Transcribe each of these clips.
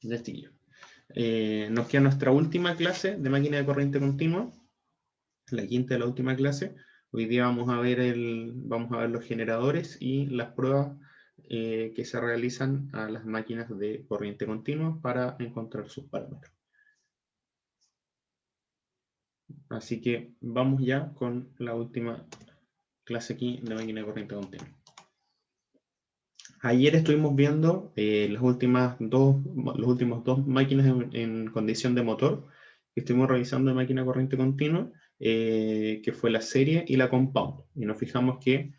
Ya, chiquillos. Nos queda nuestra última clase de máquina de corriente continua, la quinta de la última clase. Hoy día vamos a ver los generadores y las pruebas que se realizan a las máquinas de corriente continua para encontrar sus parámetros. Así que vamos ya con la última clase aquí de máquina de corriente continua. Ayer estuvimos viendo las últimos dos máquinas en condición de motor que estuvimos revisando de máquina de corriente continua, que fue la serie y la compound. Y nos fijamos que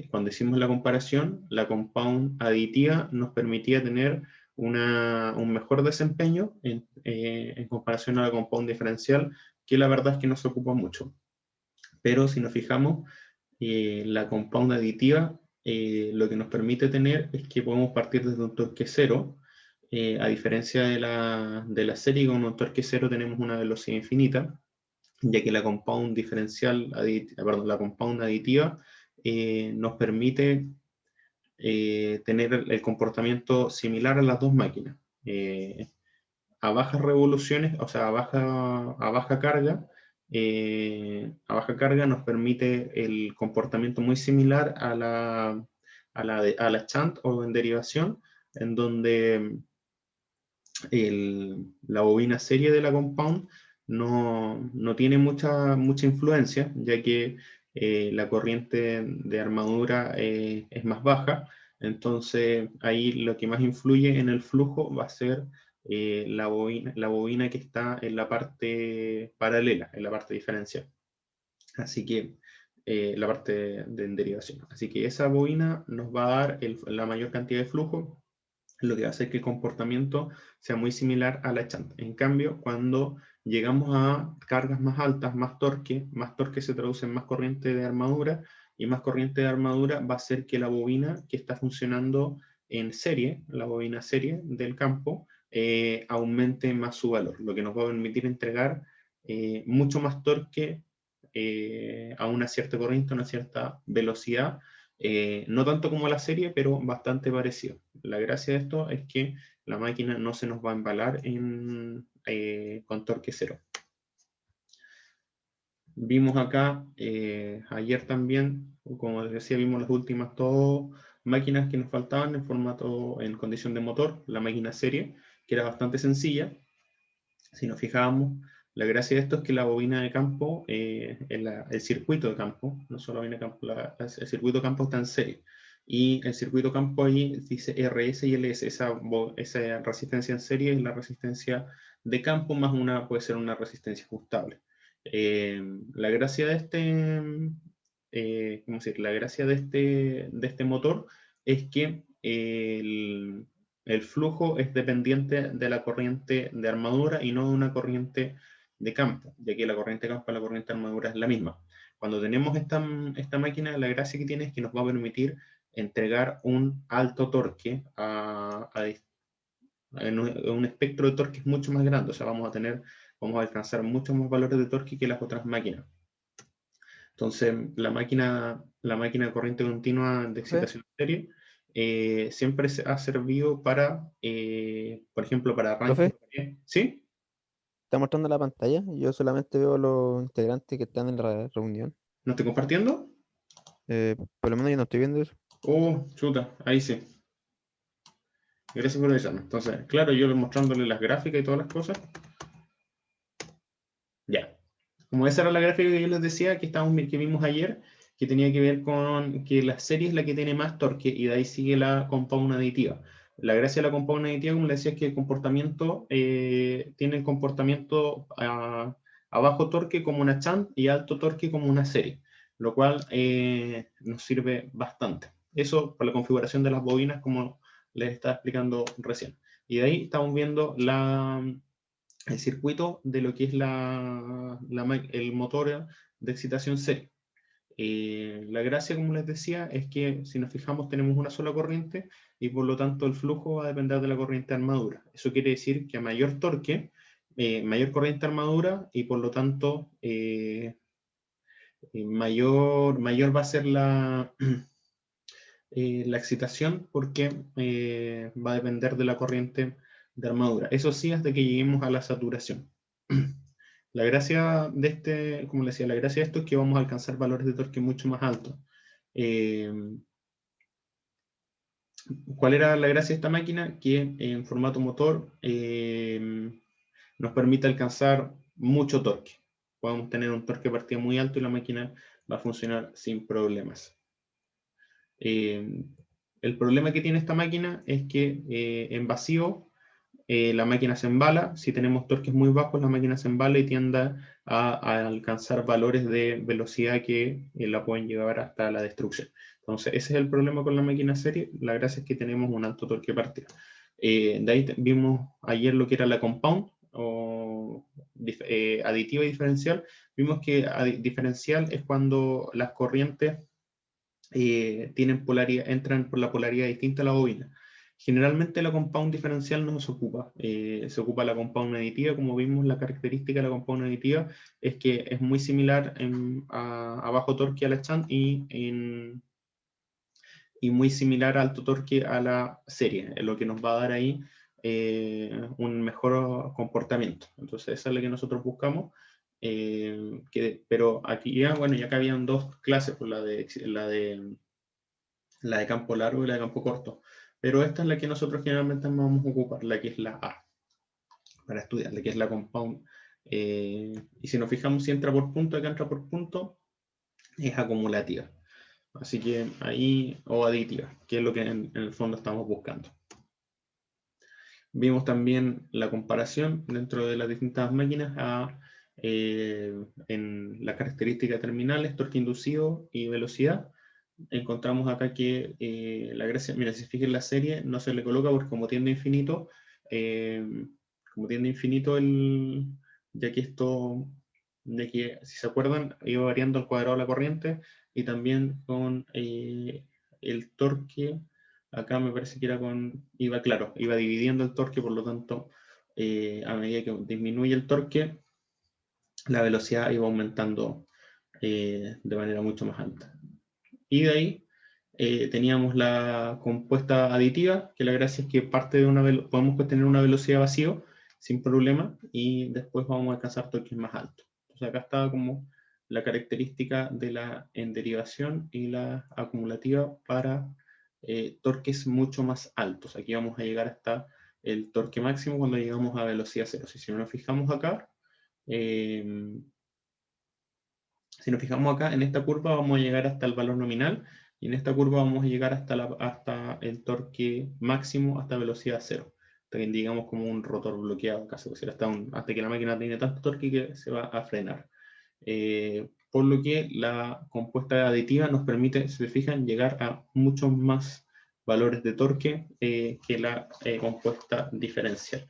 cuando hicimos la comparación, la compound aditiva nos permitía tener un mejor desempeño en comparación a la compound diferencial, que la verdad es que no se ocupa mucho. Pero si nos fijamos, la compound aditiva lo que nos permite tener es que podemos partir desde un torque cero, a diferencia de la serie. Con un torque cero tenemos una velocidad infinita, ya que la compound la compound aditiva nos permite tener el comportamiento similar a las dos máquinas. A bajas revoluciones, o sea, a baja carga, nos permite el comportamiento muy similar a la shunt o en derivación, en donde la bobina serie de la compound no tiene mucha influencia, ya que la corriente de armadura es más baja. Entonces ahí lo que más influye en el flujo va a ser la bobina que está en la parte paralela, en la parte diferencial. Así que la parte de derivación. Así que esa bobina nos va a dar la mayor cantidad de flujo, lo que hace que el comportamiento sea muy similar a la shunt. En cambio, cuando llegamos a cargas más altas, más torque se traduce en más corriente de armadura, y más corriente de armadura va a hacer que la bobina que está funcionando en serie, la bobina serie del campo, aumente más su valor, lo que nos va a permitir entregar mucho más torque a una cierta corriente, a una cierta velocidad, no tanto como la serie, pero bastante parecido. La gracia de esto es que la máquina no se nos va a embalar con torque cero. Vimos acá, ayer también, como les decía, vimos las últimas dos máquinas que nos faltaban en condición de motor, la máquina serie, que era bastante sencilla. Si nos fijábamos, la gracia de esto es que la bobina de campo, el circuito de campo, no solo la bobina de campo, el circuito de campo está en serie. Y el circuito de campo ahí dice RS y LS, esa resistencia en serie es la resistencia de campo, más puede ser una resistencia ajustable. La gracia de la gracia de este motor es que el flujo es dependiente de la corriente de armadura y no de una corriente de campo, ya que la corriente de campo y la corriente de armadura es la misma. Cuando tenemos esta máquina, la gracia que tiene es que nos va a permitir entregar un alto torque en un espectro de torques mucho más grande. O sea, vamos a alcanzar muchos más valores de torque que las otras máquinas. Entonces, la máquina de corriente continua de excitación serie siempre ha servido para, por ejemplo, para arranques. Profe, ¿Sí? está mostrando la pantalla. Yo solamente veo los integrantes que están en la reunión. ¿No estoy compartiendo? Por lo menos yo no estoy viendo eso. Oh, chuta, ahí sí. Gracias por avisarme. Entonces, claro, yo mostrándole las gráficas y todas las cosas. Ya. Como esa era la gráfica que yo les decía que vimos ayer, que tenía que ver con que la serie es la que tiene más torque y de ahí sigue la compound aditiva. La gracia de la compound aditiva, como les decía, es que el comportamiento tiene el comportamiento a bajo torque como una shunt y alto torque como una serie, lo cual nos sirve bastante. Eso por la configuración de las bobinas, como les estaba explicando recién. Y de ahí estamos viendo el circuito de lo que es el motor de excitación serie. La gracia, como les decía, es que si nos fijamos tenemos una sola corriente y por lo tanto el flujo va a depender de la corriente de armadura. Eso quiere decir que a mayor torque, mayor corriente de armadura y por lo tanto mayor va a ser la excitación, porque va a depender de la corriente armadura. Eso sí, hasta que lleguemos a la saturación. La gracia de este, como les decía, la gracia de esto es que vamos a alcanzar valores de torque mucho más altos. ¿Cuál era la gracia de esta máquina? Que en formato motor nos permite alcanzar mucho torque. Podemos tener un torque de partida muy alto y la máquina va a funcionar sin problemas. El problema que tiene esta máquina es que en vacío la máquina se embala. Si tenemos torques muy bajos, la máquina se embala y tiende a alcanzar valores de velocidad que la pueden llevar hasta la destrucción. Entonces, ese es el problema con la máquina serie. La gracia es que tenemos un alto torque de partida. De ahí vimos ayer lo que era la compound o aditiva y diferencial. Vimos que diferencial es cuando las corrientes tienen polaridad, entran por la polaridad distinta a la bobina. Generalmente la compound diferencial no se ocupa. Se ocupa la compound aditiva. Como vimos, la característica de la compound aditiva es que es muy similar a bajo torque a la shunt y muy similar a alto torque a la serie, lo que nos va a dar ahí un mejor comportamiento. Entonces esa es la que nosotros buscamos. Pero aquí ya, bueno, ya que habían dos clases, pues la de campo largo y la de campo corto. Pero esta es la que nosotros generalmente vamos a ocupar, la que es la A, para estudiar, la que es la compound. Y si nos fijamos si entra por punto, acá entra por punto, es acumulativa. Así que ahí, o aditiva, que es lo que en el fondo estamos buscando. Vimos también la comparación dentro de las distintas máquinas en las características terminales, torque inducido y velocidad. Encontramos acá que la gracia, mira, si se fijan en la serie, no se le coloca porque eh, como tiende a infinito ya que esto, ya que si se acuerdan, iba variando al cuadrado de la corriente y también con el torque, acá me parece que era iba claro, iba dividiendo el torque, por lo tanto, a medida que disminuye el torque, la velocidad iba aumentando de manera mucho más alta. Y de ahí teníamos la compuesta aditiva, que la gracia es que parte de podemos tener una velocidad vacío sin problema y después vamos a alcanzar torques más altos. Entonces acá está como la característica de la enderivación y la acumulativa para torques mucho más altos. Aquí vamos a llegar hasta el torque máximo cuando llegamos a velocidad cero. Si nos fijamos acá, eh, si nos fijamos acá, en esta curva vamos a llegar hasta el valor nominal y en esta curva vamos a llegar hasta el torque máximo, hasta velocidad cero. Hasta que digamos como un rotor bloqueado, casi hasta que la máquina tiene tanto torque que se va a frenar. Por lo que la compuesta aditiva nos permite, si se fijan, llegar a muchos más valores de torque que la compuesta diferencial.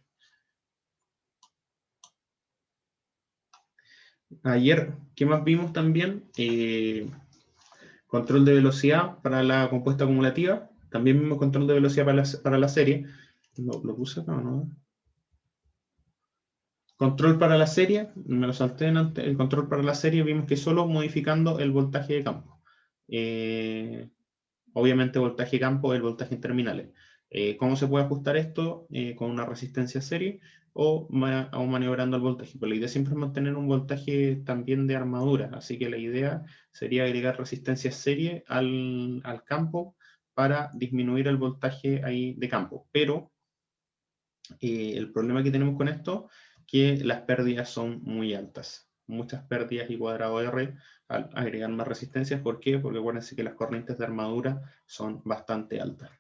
Ayer, ¿qué más vimos también? Control de velocidad para la compuesta acumulativa. También vimos control de velocidad para la serie. ¿Lo puse acá o no? Control para la serie, me lo salté antes. El control para la serie vimos que solo modificando el voltaje de campo. Obviamente voltaje de campo es el voltaje en terminales. ¿Cómo se puede ajustar esto? Con una resistencia serie o maniobrando el voltaje. Pues la idea siempre es mantener un voltaje también de armadura, así que la idea sería agregar resistencia serie al campo para disminuir el voltaje ahí de campo. Pero el problema que tenemos con esto que las pérdidas son muy altas. Muchas pérdidas y cuadrado R al agregar más resistencias. ¿Por qué? Porque acuérdense que las corrientes de armadura son bastante altas.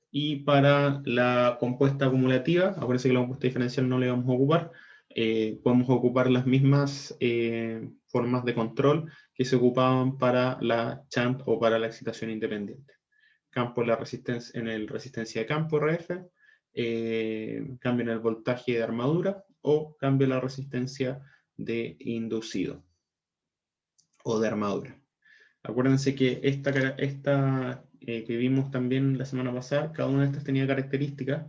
Y para la compuesta acumulativa, acuérdense que la compuesta diferencial no le vamos a ocupar, podemos ocupar las mismas formas de control que se ocupaban para la shunt o para la excitación independiente. Campo en el resistencia de campo RF, cambio en el voltaje de armadura o cambio en la resistencia de inducido o de armadura. Acuérdense que esta que vimos también la semana pasada, cada una de estas tenía características,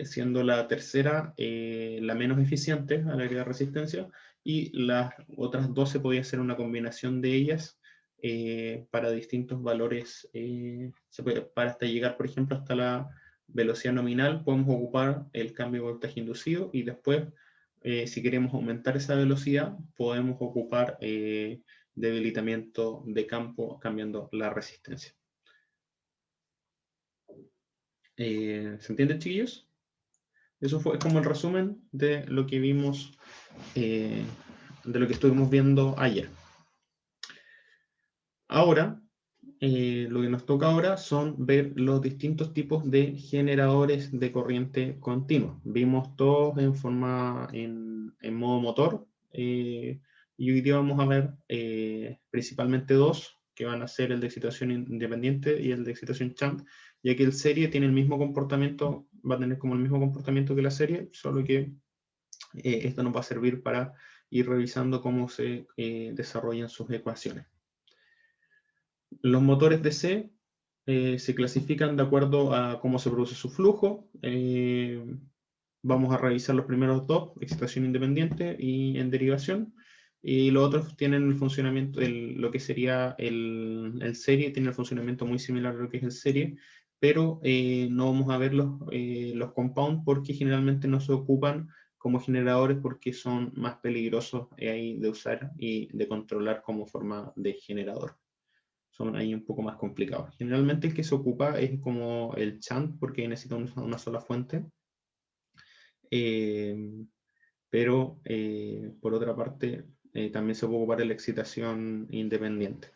siendo la tercera la menos eficiente al agregar resistencia y las otras 12 podía ser una combinación de ellas para distintos valores, para hasta llegar, por ejemplo, hasta velocidad nominal, podemos ocupar el cambio de voltaje inducido y después, si queremos aumentar esa velocidad, podemos ocupar debilitamiento de campo cambiando la resistencia. ¿Se entiende, chiquillos? Eso fue como el resumen de lo que vimos, de lo que estuvimos viendo ayer. Ahora, lo que nos toca ahora son ver los distintos tipos de generadores de corriente continua. Vimos todos en modo motor, y hoy día vamos a ver principalmente dos, que van a ser el de excitación independiente y el de excitación shunt, ya que el serie tiene el mismo comportamiento, va a tener como el mismo comportamiento que la serie, solo que esto nos va a servir para ir revisando cómo se desarrollan sus ecuaciones. Los motores DC se clasifican de acuerdo a cómo se produce su flujo. Vamos a revisar los primeros dos, excitación independiente y en derivación. Y los otros tienen el funcionamiento, lo que sería el serie, tiene el funcionamiento muy similar a lo que es el serie, pero no vamos a ver los compound porque generalmente no se ocupan como generadores porque son más peligrosos de usar y de controlar como forma de generador. Son ahí un poco más complicados. Generalmente el que se ocupa es como el shunt, porque necesita una sola fuente. Pero por otra parte, también se puede ocupar la excitación independiente.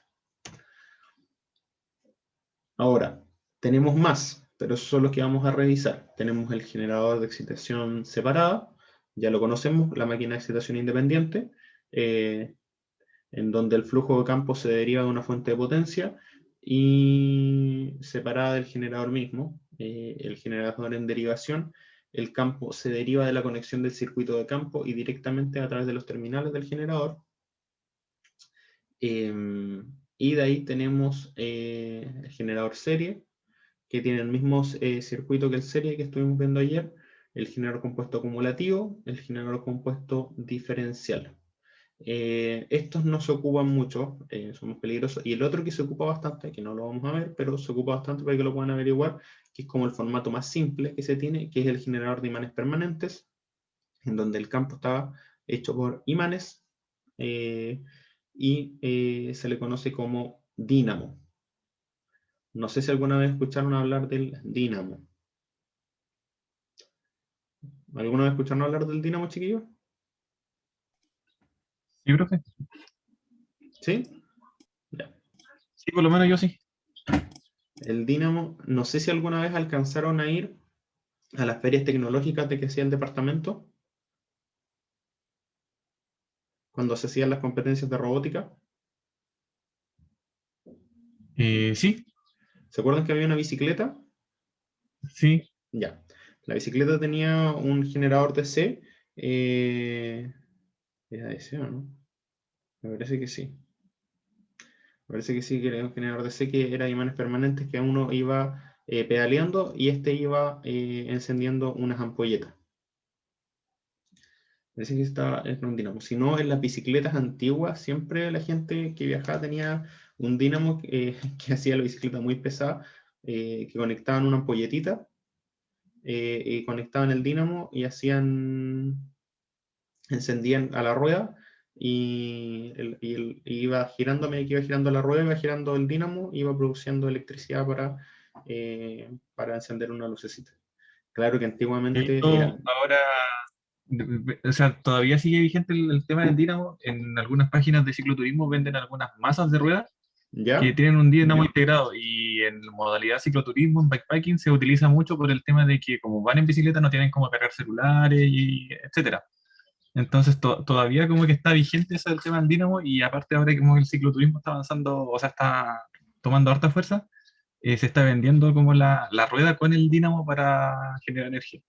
Ahora, tenemos más, pero esos son los que vamos a revisar. Tenemos el generador de excitación separada, ya lo conocemos, la máquina de excitación independiente, en donde el flujo de campo se deriva de una fuente de potencia y separada del generador mismo. El generador en derivación, el campo se deriva de la conexión del circuito de campo y directamente a través de los terminales del generador. Y de ahí tenemos el generador serie, que tiene el mismo circuito que el serie que estuvimos viendo ayer, el generador compuesto acumulativo, el generador compuesto diferencial. Estos no se ocupan mucho, son más peligrosos. Y el otro que se ocupa bastante, que no lo vamos a ver, pero se ocupa bastante para que lo puedan averiguar, que es como el formato más simple que se tiene, que es el generador de imanes permanentes, en donde el campo está hecho por imanes y se le conoce como dínamo. No sé si alguna vez escucharon hablar del dínamo. ¿Alguna vez escucharon hablar del dínamo, chiquillos? Sí, profe. ¿Sí? Ya. Sí, por lo menos yo sí. El dínamo, no sé si alguna vez alcanzaron a ir a las ferias tecnológicas de que hacía el departamento, cuando se hacían las competencias de robótica. Sí, ¿Se acuerdan que había una bicicleta? sí. Ya. La bicicleta tenía un generador DC. ¿Era DC o no? Me parece que sí. Me parece que sí, que era un generador DC que era imanes permanentes que uno iba pedaleando y este iba encendiendo unas ampolletas. Parece que estaba en un dínamo. Si no, en las bicicletas antiguas, siempre la gente que viajaba tenía un dínamo que hacía la bicicleta muy pesada, que conectaban una ampolletita y conectaban el dínamo y encendían a la rueda y iba girando, a medida que iba girando la rueda, iba girando el dínamo, iba produciendo electricidad para encender una lucecita. Claro que antiguamente Esto eran... ahora, o sea, todavía sigue vigente el tema del dínamo. En algunas páginas de cicloturismo venden algunas masas de ruedas que ¿Ya? tienen un dínamo integrado y en modalidad cicloturismo, en bikepacking, se utiliza mucho por el tema de que como van en bicicleta no tienen como cargar celulares y etcétera. Entonces todavía como que está vigente eso del tema del dínamo y aparte ahora que como el cicloturismo está avanzando, o sea, está tomando harta fuerza, se está vendiendo como la rueda con el dínamo para generar energía.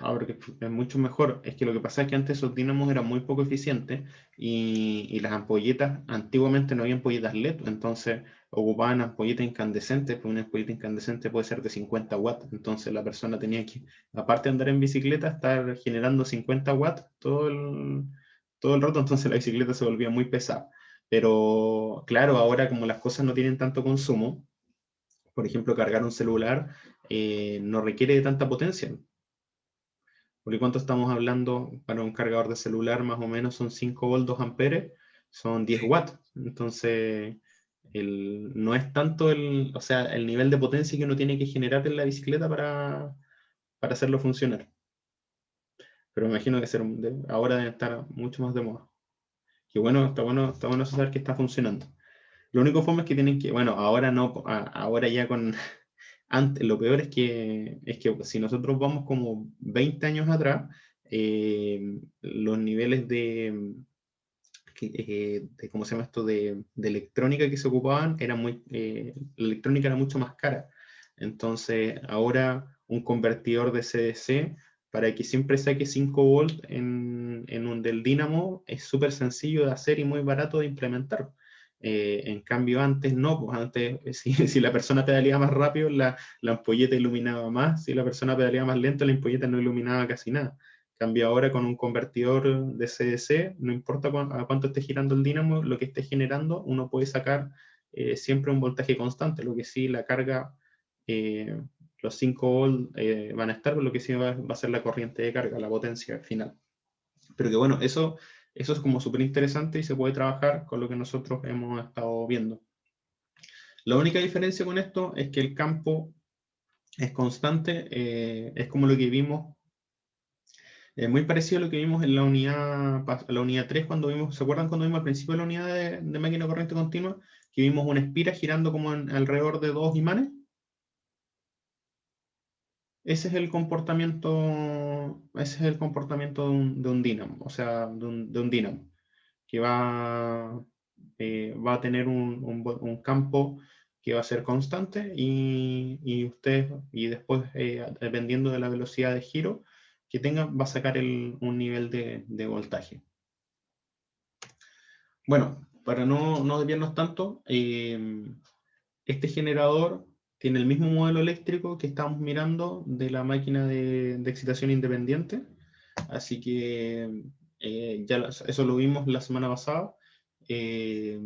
Ahora que es mucho mejor. Es que lo que pasa es que antes esos dínamos eran muy poco eficientes y las ampolletas, antiguamente no había ampolletas LED, entonces ocupaban ampolletas incandescentes, pues una ampolleta incandescente puede ser de 50 watts, entonces la persona tenía que, aparte de andar en bicicleta, estar generando 50 watts todo el rato, entonces la bicicleta se volvía muy pesada. Pero claro, ahora como las cosas no tienen tanto consumo, por ejemplo, cargar un celular no requiere de tanta potencia. Porque ¿cuánto estamos hablando para un cargador de celular? Más o menos son 5 volts, 2 amperes, son 10 watts. Entonces, no es tanto o sea, el nivel de potencia que uno tiene que generar en la bicicleta para hacerlo funcionar. Pero me imagino que ahora debe estar mucho más de moda. Que bueno, está bueno saber que está funcionando. Lo único forma es que tienen que, bueno, ahora no, ahora ya con, antes, lo peor es que si nosotros vamos como 20 años atrás, los niveles ¿cómo se llama esto? De electrónica que se ocupaban, la electrónica era mucho más cara. Entonces, ahora un convertidor de CDC, para que siempre saque 5 volts en un del dínamo, es súper sencillo de hacer y muy barato de implementar. En cambio, antes no, pues antes, si la persona pedaleaba más rápido, la ampolleta iluminaba más; si la persona pedaleaba más lento, la ampolleta no iluminaba casi nada. Cambio ahora con un convertidor de CDC, no importa a cuánto esté girando el dínamo, lo que esté generando, uno puede sacar siempre un voltaje constante. Lo que sí, la carga, eh, los 5 volts van a estar, pero lo que sí va a ser la corriente de carga, la potencia final. Pero que bueno, eso es como súper interesante y se puede trabajar con lo que nosotros hemos estado viendo. La única diferencia con esto es que el campo es constante, es como lo que vimos. Muy parecido a lo que vimos en la unidad 3 cuando vimos, ¿se acuerdan cuando vimos al principio de la unidad de máquina de corriente continua? Que vimos una espira girando como alrededor de 2 imanes. Ese es el comportamiento de un dínamo, o sea, de un dínamo, que va a tener un campo que va a ser constante y después, dependiendo de la velocidad de giro que tenga, va a sacar un nivel de voltaje. Bueno, para no desviarnos tanto, este generador tiene el mismo modelo eléctrico que estamos mirando de la máquina de excitación independiente, así que eso lo vimos la semana pasada, eh,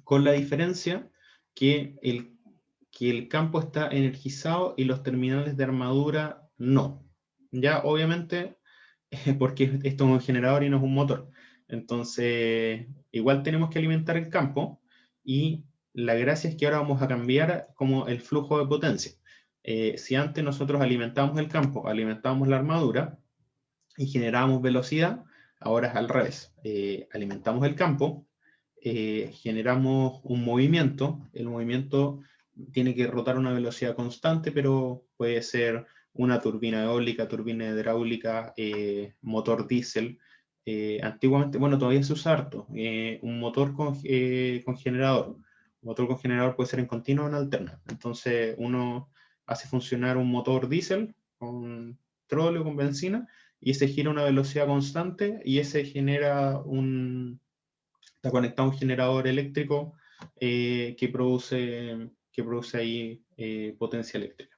con la diferencia que el campo está energizado y los terminales de armadura no. Ya, obviamente, porque esto es un generador y no es un motor. Entonces, igual tenemos que alimentar el campo, y la gracia es que ahora vamos a cambiar como el flujo de potencia. Si antes nosotros alimentábamos el campo, alimentábamos la armadura y generábamos velocidad, ahora es al revés. Alimentamos el campo, generamos un movimiento. El movimiento tiene que rotar a una velocidad constante, pero puede ser una turbina eólica, turbina hidráulica, motor diésel. Antiguamente, bueno, todavía se usa harto, un motor con generador. Un motor con generador puede ser en continua o en alterna. Entonces uno hace funcionar un motor diésel con petróleo, con benzina, y ese gira a una velocidad constante, y ese está conectado a un generador eléctrico que produce ahí potencia eléctrica.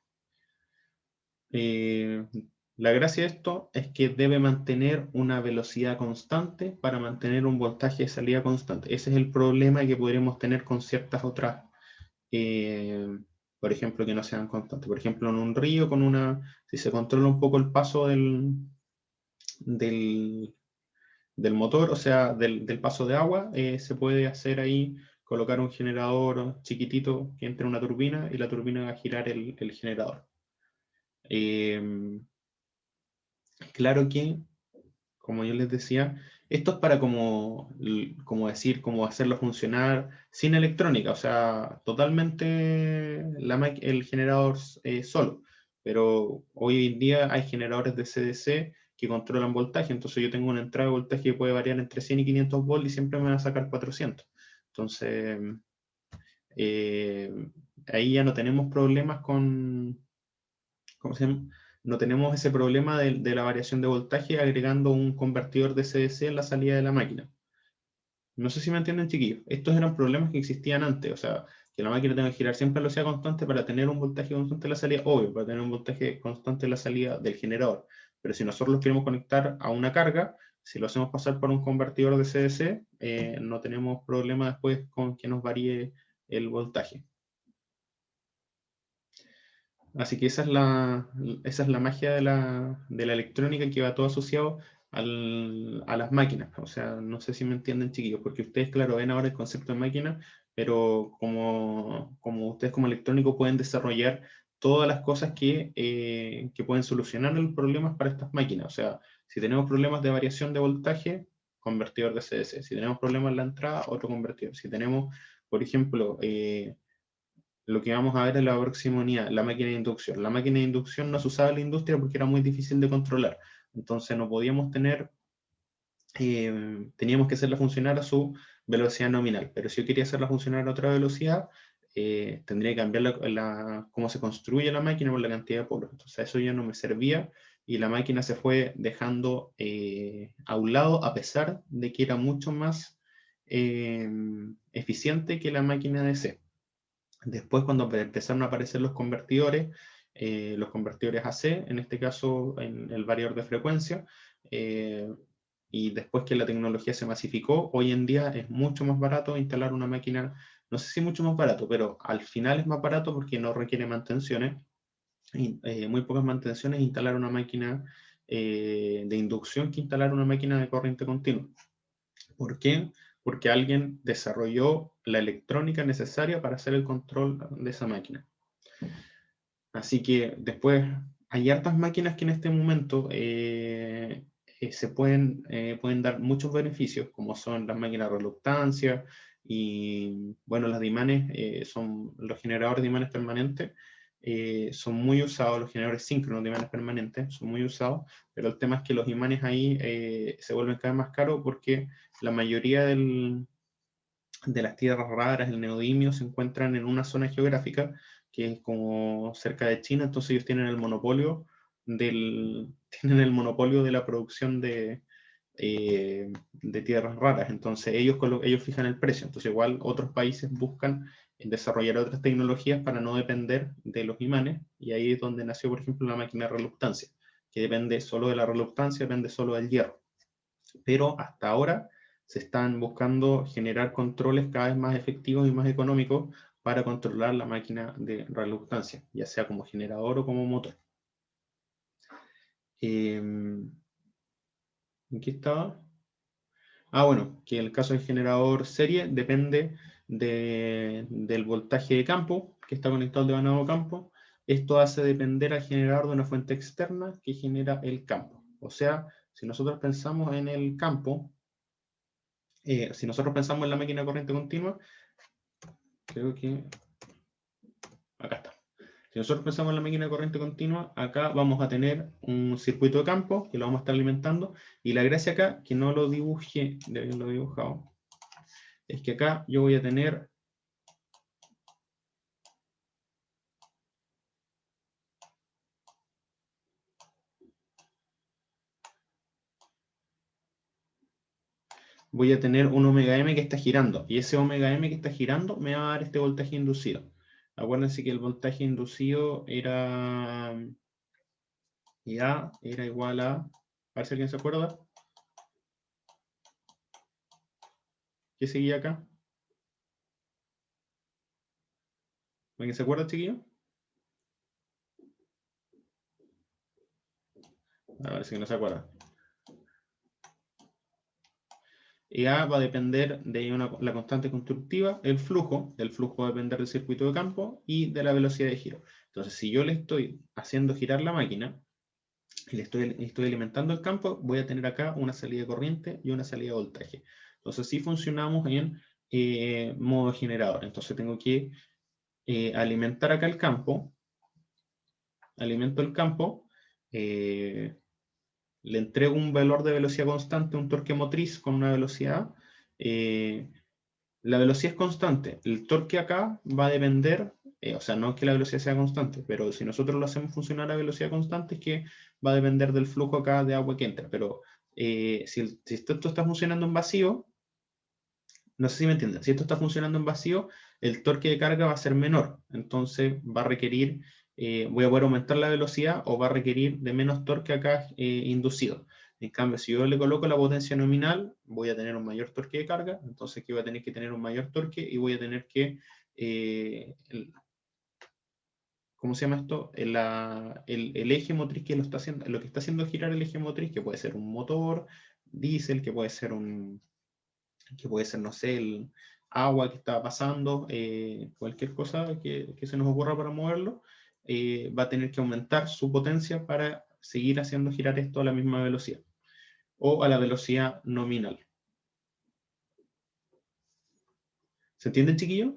La gracia de esto es que debe mantener una velocidad constante para mantener un voltaje de salida constante. Ese es el problema que podríamos tener con ciertas otras, por ejemplo, que no sean constantes. Por ejemplo, en un río, si se controla un poco el paso del motor, o sea, del paso de agua, se puede hacer ahí, colocar un generador chiquitito que entre una turbina, y la turbina va a girar el generador. Claro que, como yo les decía, esto es para como decir, como hacerlo funcionar sin electrónica, o sea, totalmente el generador solo. Pero hoy en día hay generadores de CDC que controlan voltaje, entonces yo tengo una entrada de voltaje que puede variar entre 100 y 500 volts y siempre me van a sacar 400. Entonces, eh, ahí ya no tenemos problemas ¿cómo se llama? No tenemos ese problema de la variación de voltaje agregando un convertidor de CDC en la salida de la máquina. No sé si me entienden, chiquillos. Estos eran problemas que existían antes, o sea, que la máquina tenga que girar siempre a velocidad constante para tener un voltaje constante en la salida, obvio, para tener un voltaje constante en la salida del generador. Pero si nosotros lo queremos conectar a una carga, si lo hacemos pasar por un convertidor de CDC, no tenemos problema después con que nos varíe el voltaje. Así que esa es la magia de la electrónica, que va todo asociado a las máquinas. O sea, no sé si me entienden, chiquillos, porque ustedes, claro, ven ahora el concepto de máquina, pero como ustedes como electrónicos pueden desarrollar todas las cosas que pueden solucionar los problemas para estas máquinas. O sea, si tenemos problemas de variación de voltaje, convertidor de CDC. Si tenemos problemas en la entrada, otro convertidor. Si tenemos, por ejemplo, lo que vamos a ver es la próxima unidad, la máquina de inducción. La máquina de inducción no se usaba en la industria porque era muy difícil de controlar. Entonces no podíamos tener, teníamos que hacerla funcionar a su velocidad nominal. Pero si yo quería hacerla funcionar a otra velocidad, tendría que cambiar cómo se construye la máquina por la cantidad de polos. Entonces eso ya no me servía y la máquina se fue dejando a un lado, a pesar de que era mucho más eficiente que la máquina de C. Después, cuando empezaron a aparecer los convertidores AC, en este caso en el variador de frecuencia, y después que la tecnología se masificó, hoy en día es mucho más barato instalar una máquina, no sé si mucho más barato, pero al final es más barato porque no requiere mantenciones, muy pocas mantenciones, instalar una máquina de inducción que instalar una máquina de corriente continua. ¿Por qué? Porque alguien desarrolló la electrónica necesaria para hacer el control de esa máquina. Así que después hay hartas máquinas que en este momento pueden dar muchos beneficios, como son las máquinas de reluctancia y, bueno, las de imanes, son los generadores de imanes permanentes, son muy usados, los generadores síncronos de imanes permanentes son muy usados, pero el tema es que los imanes ahí se vuelven cada vez más caros porque la mayoría de las tierras raras, el neodimio, se encuentran en una zona geográfica que es como cerca de China, entonces ellos tienen el monopolio tienen el monopolio de la producción de tierras raras, entonces ellos fijan el precio, entonces igual otros países buscan desarrollar otras tecnologías para no depender de los imanes, y ahí es donde nació, por ejemplo, la máquina de reluctancia, que depende solo de la reluctancia, depende solo del hierro. Pero hasta ahora se están buscando generar controles cada vez más efectivos y más económicos para controlar la máquina de reluctancia, ya sea como generador o como motor. ¿En qué estaba? Bueno, que el caso del generador serie depende del voltaje de campo que está conectado al devanado campo. Esto hace depender al generador de una fuente externa que genera el campo. O sea, si nosotros pensamos en el campo, si nosotros pensamos en la máquina de corriente continua, creo que acá está. Si nosotros pensamos en la máquina de corriente continua, acá vamos a tener un circuito de campo que lo vamos a estar alimentando. Y la gracia acá, que no lo dibujé, de haberlo dibujado, es que acá yo voy a tener un omega m que está girando. Y ese omega m que está girando me va a dar este voltaje inducido. Acuérdense que el voltaje inducido era igual a ver si alguien se acuerda. ¿Qué seguía acá? ¿Alguien se acuerda, chiquillo? A ver si no se acuerda. A va a depender de la constante constructiva, el flujo va a depender del circuito de campo y de la velocidad de giro. Entonces, si yo le estoy haciendo girar la máquina y le estoy alimentando el campo, voy a tener acá una salida de corriente y una salida de voltaje. Entonces, sí funcionamos en modo generador. Entonces, tengo que alimentar acá el campo, alimento el campo, le entrego un valor de velocidad constante, un torque motriz con una velocidad. La velocidad es constante. El torque acá va a depender, o sea, no es que la velocidad sea constante, pero si nosotros lo hacemos funcionar a velocidad constante, es que va a depender del flujo acá de agua que entra. Pero si esto está funcionando en vacío, no sé si me entienden, si esto está funcionando en vacío, el torque de carga va a ser menor. Entonces va a requerir, voy a poder aumentar la velocidad o va a requerir de menos torque acá inducido. En cambio, si yo le coloco la potencia nominal, voy a tener un mayor torque de carga, entonces aquí voy a tener que tener un mayor torque y voy a tener que ¿cómo se llama esto? El eje motriz que lo que está haciendo girar el eje motriz, que puede ser un motor diésel, que puede ser no sé, el agua que está pasando, cualquier cosa que se nos ocurra para moverlo, va a tener que aumentar su potencia para seguir haciendo girar esto a la misma velocidad o a la velocidad nominal. ¿Se entiende, chiquillo?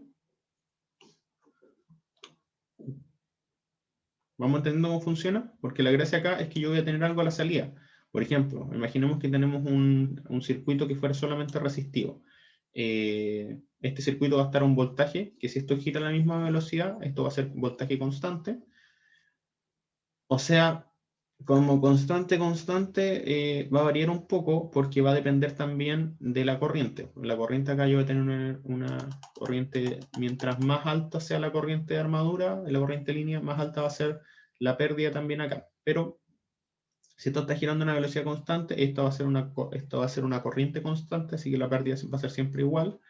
¿Vamos entendiendo cómo funciona? Porque la gracia acá es que yo voy a tener algo a la salida. Por ejemplo, imaginemos que tenemos un circuito que fuera solamente resistivo. Este circuito va a estar a un voltaje, que si esto gira a la misma velocidad, esto va a ser voltaje constante. O sea, como constante, va a variar un poco porque va a depender también de la corriente. La corriente acá yo voy a tener una corriente, mientras más alta sea la corriente de armadura, la corriente línea, más alta va a ser la pérdida también acá. Pero si esto está girando a una velocidad constante, esto va a ser una corriente constante, así que la pérdida va a ser siempre igual.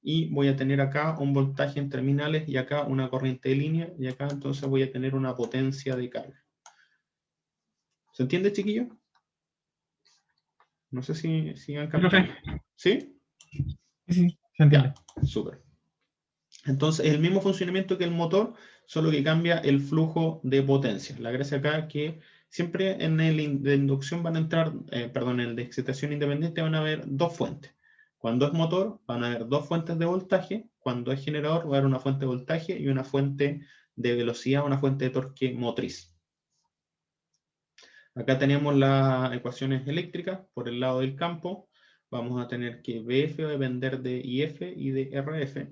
Y voy a tener acá un voltaje en terminales y acá una corriente de línea, y acá entonces voy a tener una potencia de carga. ¿Se entiende, chiquillo? No sé si han captado. ¿Sí? Sí, se entiende. Ya, súper. Entonces, es el mismo funcionamiento que el motor, solo que cambia el flujo de potencia. La gracia acá es que siempre en el de inducción van a entrar, perdón, en el de excitación independiente van a haber dos fuentes. Cuando es motor, van a haber dos fuentes de voltaje. Cuando es generador, va a haber una fuente de voltaje y una fuente de velocidad, una fuente de torque motriz. Acá tenemos las ecuaciones eléctricas por el lado del campo. Vamos a tener que BF va a depender de IF y de RF,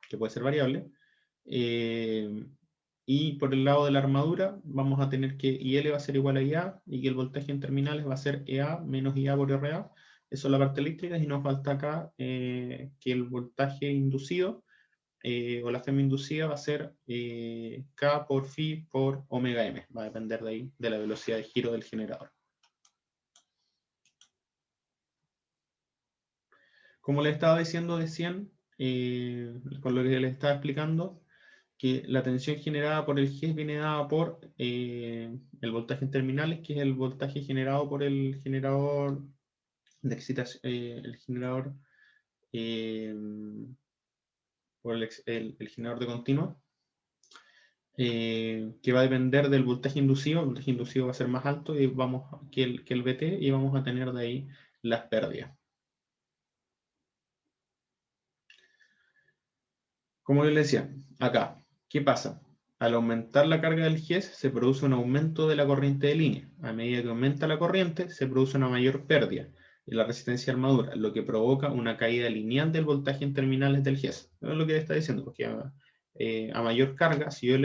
que puede ser variable. Y por el lado de la armadura vamos a tener que IL va a ser igual a IA y que el voltaje en terminales va a ser EA menos IA por RA. Eso es la parte eléctrica, y nos falta acá que el voltaje inducido o la FEM inducida va a ser K por phi por omega m. Va a depender de ahí, de la velocidad de giro del generador. Como les estaba diciendo, decían, con lo que les estaba explicando, que la tensión generada por el GES viene dada por el voltaje en terminales, que es el voltaje generado por el generador de excitación, por el generador de continua, que va a depender del voltaje inducido. El voltaje inducido va a ser más alto que el VT, y vamos a tener de ahí las pérdidas. Como yo les decía, acá, ¿qué pasa? Al aumentar la carga del GES se produce un aumento de la corriente de línea. A medida que aumenta la corriente se produce una mayor pérdida en la resistencia de armadura, lo que provoca una caída lineal del voltaje en terminales del GES. Eso es lo que le está diciendo, porque a mayor carga, si yo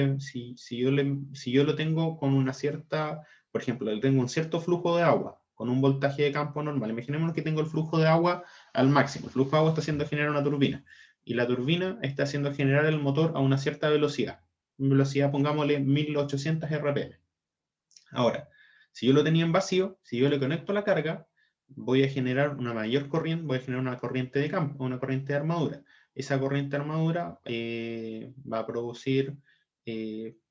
lo tengo con una cierta, por ejemplo, tengo un cierto flujo de agua con un voltaje de campo normal. Imaginémonos que tengo el flujo de agua al máximo. El flujo de agua está haciendo generar una turbina, y la turbina está haciendo generar el motor a una cierta velocidad. Velocidad, pongámosle 1800 RPM. Ahora, si yo lo tenía en vacío, si yo le conecto la carga, voy a generar una mayor corriente, voy a generar una corriente de campo, una corriente de armadura. Esa corriente de armadura va a producir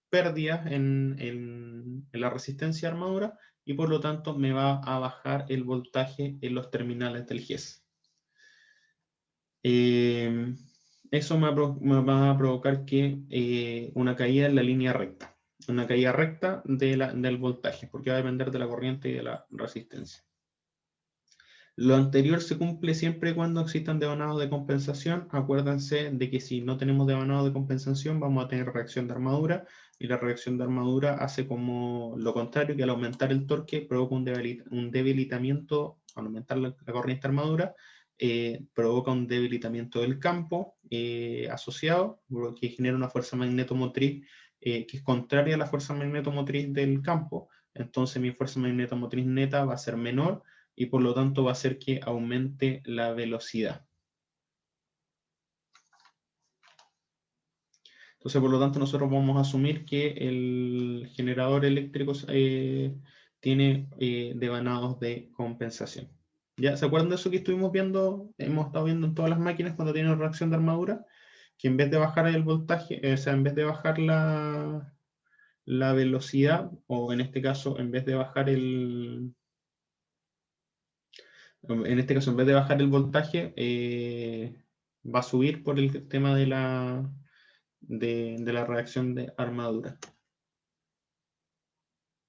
pérdidas en la resistencia de armadura, y por lo tanto me va a bajar el voltaje en los terminales del GES. Eso me va a provocar que una caída en la línea recta. Una caída recta del voltaje, porque va a depender de la corriente y de la resistencia. Lo anterior se cumple siempre cuando existan devanados de compensación. Acuérdense de que si no tenemos devanado de compensación, vamos a tener reacción de armadura, y la reacción de armadura hace como lo contrario, que al aumentar el torque provoca un debilitamiento. Al aumentar la corriente de armadura, provoca un debilitamiento del campo asociado, que genera una fuerza magnetomotriz que es contraria a la fuerza magnetomotriz del campo. Entonces mi fuerza magnetomotriz neta va a ser menor, y por lo tanto va a hacer que aumente la velocidad. Entonces, por lo tanto, nosotros vamos a asumir que el generador eléctrico tiene devanados de compensación. ¿Ya? ¿Se acuerdan de eso que estuvimos viendo? Hemos estado viendo en todas las máquinas cuando tienen reacción de armadura, que en vez de bajar el voltaje, o sea, en vez de bajar la velocidad, o en este caso, en vez de bajar el voltaje, va a subir por el tema de la reacción de armadura.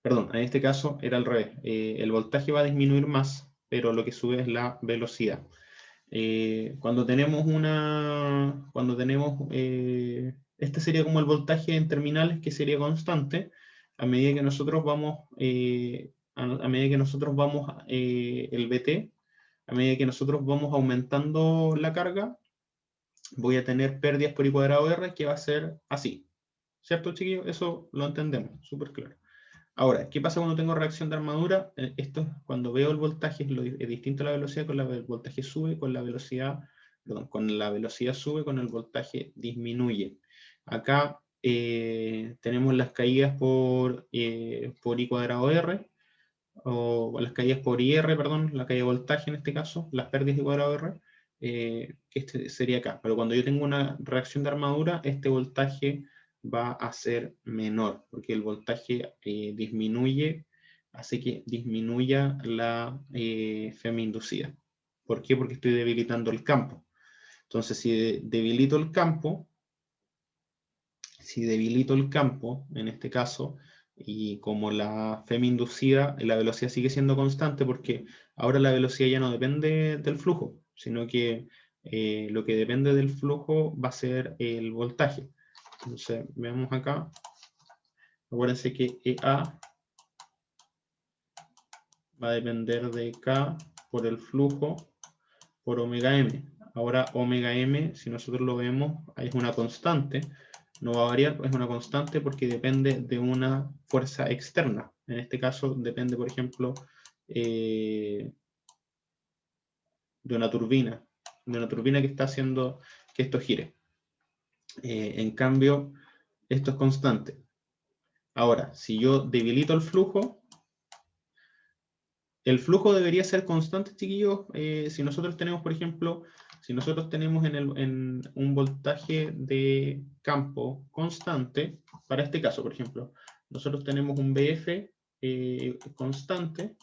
Perdón, en este caso era al revés. El voltaje va a disminuir más, pero lo que sube es la velocidad. Cuando tenemos este sería como el voltaje en terminales, que sería constante. A medida que nosotros vamos, el VT, a medida que nosotros vamos aumentando la carga, voy a tener pérdidas por I cuadrado R, que va a ser así. ¿Cierto, chiquillos? Eso lo entendemos, súper claro. Ahora, ¿qué pasa cuando tengo reacción de armadura? Esto es cuando veo el voltaje, es distinto a la velocidad, el voltaje sube, con la velocidad sube, con el voltaje disminuye. Acá tenemos las caídas por I cuadrado R, o las caídas por IR, perdón, la caída de voltaje en este caso, las pérdidas de I cuadrado R, que este sería acá. Pero cuando yo tengo una reacción de armadura, este voltaje va a ser menor, porque el voltaje disminuye, hace que disminuya la FEM inducida. ¿Por qué? Porque estoy debilitando el campo. Entonces, si debilito el campo, en este caso, y como la FEM inducida, la velocidad sigue siendo constante, porque ahora la velocidad ya no depende del flujo, sino que lo que depende del flujo va a ser el voltaje. Entonces, veamos acá. Acuérdense que EA va a depender de K por el flujo por omega M. Ahora, omega M, si nosotros lo vemos, es una constante. No va a variar, es una constante porque depende de una fuerza externa. En este caso, depende, por ejemplo, de una turbina. De una turbina que está haciendo que esto gire. En cambio, esto es constante. Ahora, si yo debilito el flujo debería ser constante, chiquillos. Si nosotros tenemos, por ejemplo, si nosotros tenemos en un voltaje de campo constante, para este caso, por ejemplo, nosotros tenemos un BF constante,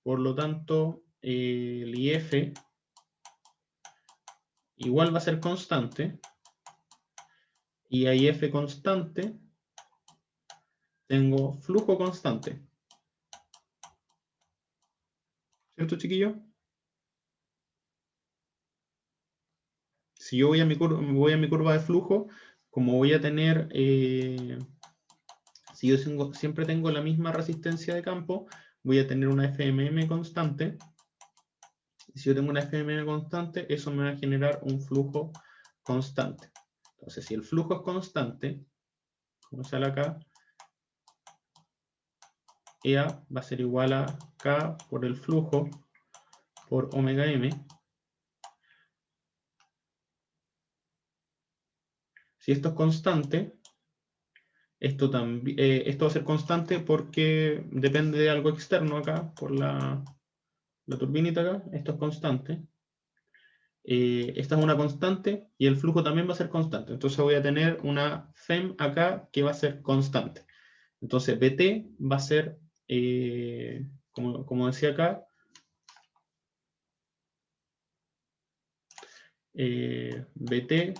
por lo tanto, el IF igual va a ser constante, y a IF constante, tengo flujo constante. ¿Cierto, chiquillos? Si yo voy a mi curva de flujo, como voy a tener, si yo siempre tengo la misma resistencia de campo, voy a tener una FMM constante. Si yo tengo una FMM constante, eso me va a generar un flujo constante. Entonces, si el flujo es constante, como sale acá, EA va a ser igual a K por el flujo por omega M. Si esto es constante, esto va a ser constante porque depende de algo externo acá, por la turbinita acá. Esto es constante. Esta es una constante y el flujo también va a ser constante. Entonces voy a tener una FEM acá que va a ser constante. Entonces BT va a ser, como decía acá, BT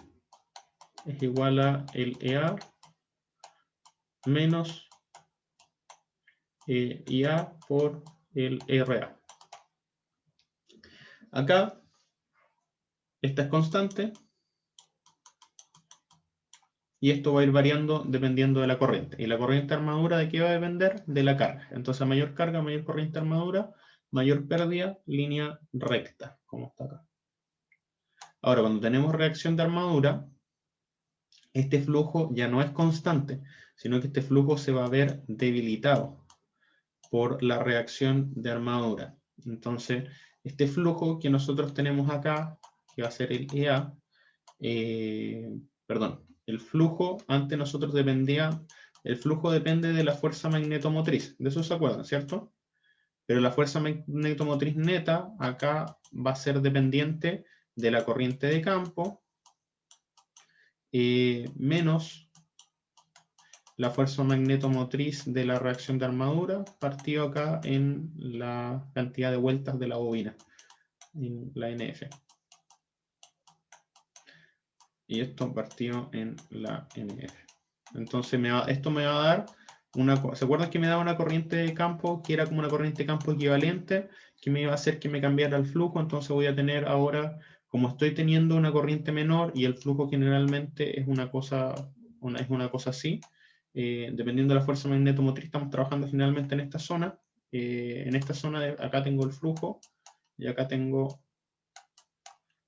es igual a el EA menos IA por el RA. Acá, esta es constante, y esto va a ir variando dependiendo de la corriente. ¿Y la corriente de armadura de qué va a depender? De la carga. Entonces, a mayor carga, mayor corriente de armadura, mayor pérdida, línea recta, como está acá. Ahora, cuando tenemos reacción de armadura, este flujo ya no es constante, sino que este flujo se va a ver debilitado por la reacción de armadura. Entonces, este flujo que nosotros tenemos acá, que va a ser el EA, el flujo antes nosotros dependía, el flujo depende de la fuerza magnetomotriz, de eso se acuerdan, ¿cierto? Pero la fuerza magnetomotriz neta acá va a ser dependiente de la corriente de campo menos la fuerza magnetomotriz de la reacción de armadura partido acá en la cantidad de vueltas de la bobina, en la NF. Y esto partido en la NF. Entonces esto me va a dar ¿se acuerdan que me daba una corriente de campo que era como una corriente de campo equivalente que me iba a hacer que me cambiara el flujo? Entonces voy a tener ahora, como estoy teniendo una corriente menor y el flujo generalmente es una cosa así, dependiendo de la fuerza magnetomotriz, estamos trabajando generalmente en esta zona. Acá tengo el flujo y acá tengo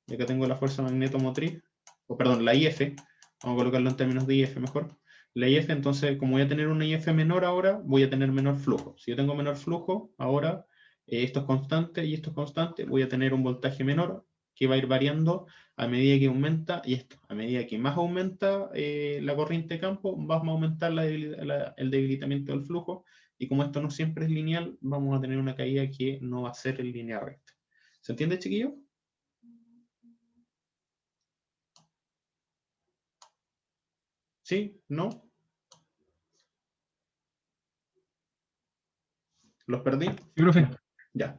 la fuerza magnetomotriz, o perdón, la IF, vamos a colocarlo en términos de IF mejor. La IF, entonces, como voy a tener una IF menor ahora, voy a tener menor flujo. Si yo tengo menor flujo, ahora, esto es constante y esto es constante, voy a tener un voltaje menor que va a ir variando a medida que aumenta, y esto, a medida que más aumenta la corriente de campo, vamos a aumentar el debilitamiento del flujo, y como esto no siempre es lineal, vamos a tener una caída que no va a ser en línea recta. ¿Se entiende, chiquillo? ¿Sí? ¿No? ¿Los perdí? Sí, profe. Ya.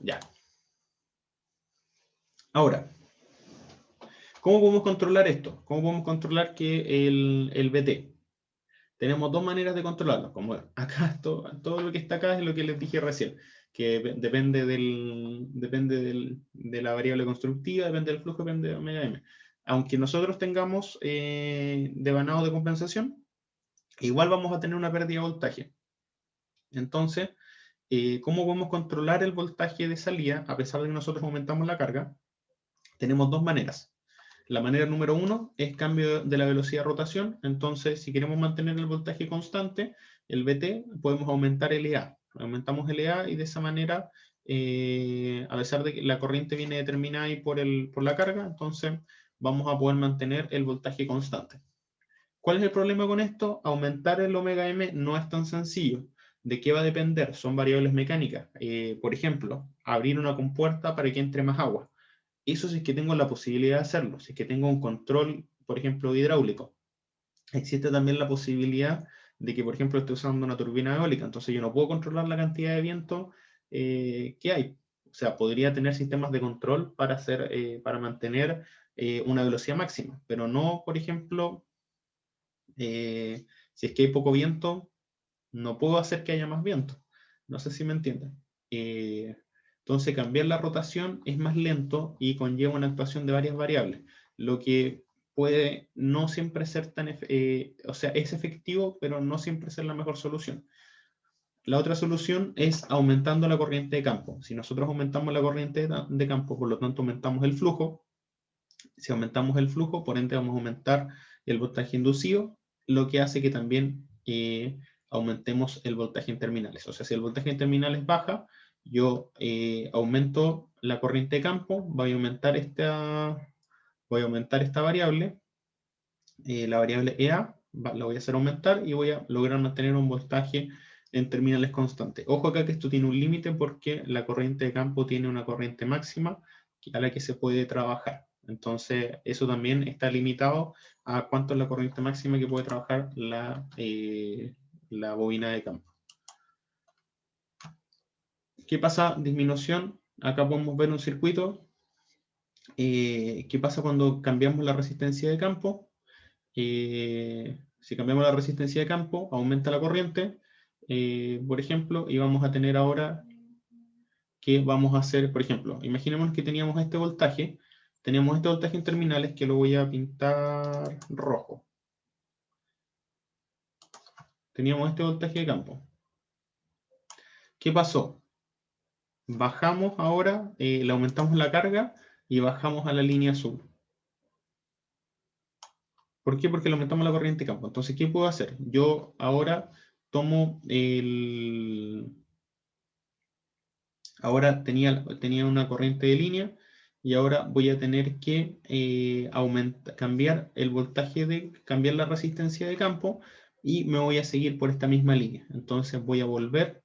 Ya. Ahora, ¿cómo podemos controlar esto? ¿Cómo podemos controlar que el BT? Tenemos dos maneras de controlarlo. Como acá, todo lo que está acá es lo que les dije recién, que depende de la variable constructiva, depende del flujo, depende de omega m. Aunque nosotros tengamos devanado de compensación, igual vamos a tener una pérdida de voltaje. Entonces, ¿cómo podemos controlar el voltaje de salida a pesar de que nosotros aumentamos la carga? Tenemos dos maneras. La manera número uno es cambio de la velocidad de rotación. Entonces, si queremos mantener el voltaje constante, el BT, podemos aumentar LA. Aumentamos LA y de esa manera, a pesar de que la corriente viene determinada ahí por la carga, entonces vamos a poder mantener el voltaje constante. ¿Cuál es el problema con esto? Aumentar el omega m no es tan sencillo. ¿De qué va a depender? Son variables mecánicas. Por ejemplo, abrir una compuerta para que entre más agua. Eso sí es que tengo la posibilidad de hacerlo, si es que tengo un control, por ejemplo, hidráulico. Existe también la posibilidad de que, por ejemplo, esté usando una turbina eólica, entonces yo no puedo controlar la cantidad de viento que hay. O sea, podría tener sistemas de control para mantener una velocidad máxima, pero no, por ejemplo, si es que hay poco viento, no puedo hacer que haya más viento. No sé si me entienden. Entonces, cambiar la rotación es más lento y conlleva una actuación de varias variables, lo que puede no siempre ser o sea, es efectivo, pero no siempre ser la mejor solución. La otra solución es aumentando la corriente de campo. Si nosotros aumentamos la corriente de campo, por lo tanto aumentamos el flujo. Si aumentamos el flujo, por ende vamos a aumentar el voltaje inducido, lo que hace que también aumentemos el voltaje en terminales. O sea, si el voltaje en terminales baja, yo aumento la corriente de campo, voy a aumentar esta variable, la variable EA, la voy a hacer aumentar y voy a lograr mantener un voltaje en terminales constante. Ojo acá que esto tiene un límite porque la corriente de campo tiene una corriente máxima a la que se puede trabajar. Entonces, eso también está limitado a cuánto es la corriente máxima que puede trabajar la bobina de campo. ¿Qué pasa? Disminución. Acá podemos ver un circuito. ¿Qué pasa cuando cambiamos la resistencia de campo? Si cambiamos la resistencia de campo, aumenta la corriente, por ejemplo, y vamos a tener ahora que vamos a hacer, por ejemplo, imaginemos que teníamos este voltaje en terminales que lo voy a pintar rojo. Teníamos este voltaje de campo. ¿Qué pasó? Bajamos ahora, le aumentamos la carga y bajamos a la línea azul. ¿Por qué? Porque le aumentamos la corriente de campo. Entonces, ¿qué puedo hacer? Yo ahora tomo ahora tenía una corriente de línea y ahora voy a tener que cambiar el voltaje cambiar la resistencia de campo y me voy a seguir por esta misma línea. Entonces voy a volver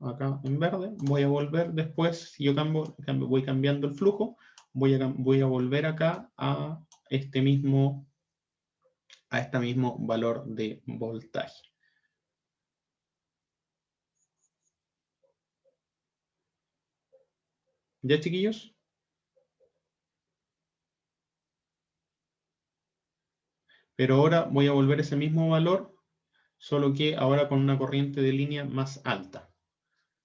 acá en verde, voy a volver después, si yo voy cambiando el flujo, voy a volver acá a este mismo valor de voltaje. ¿Ya, chiquillos? Pero ahora voy a volver ese mismo valor, solo que ahora con una corriente de línea más alta.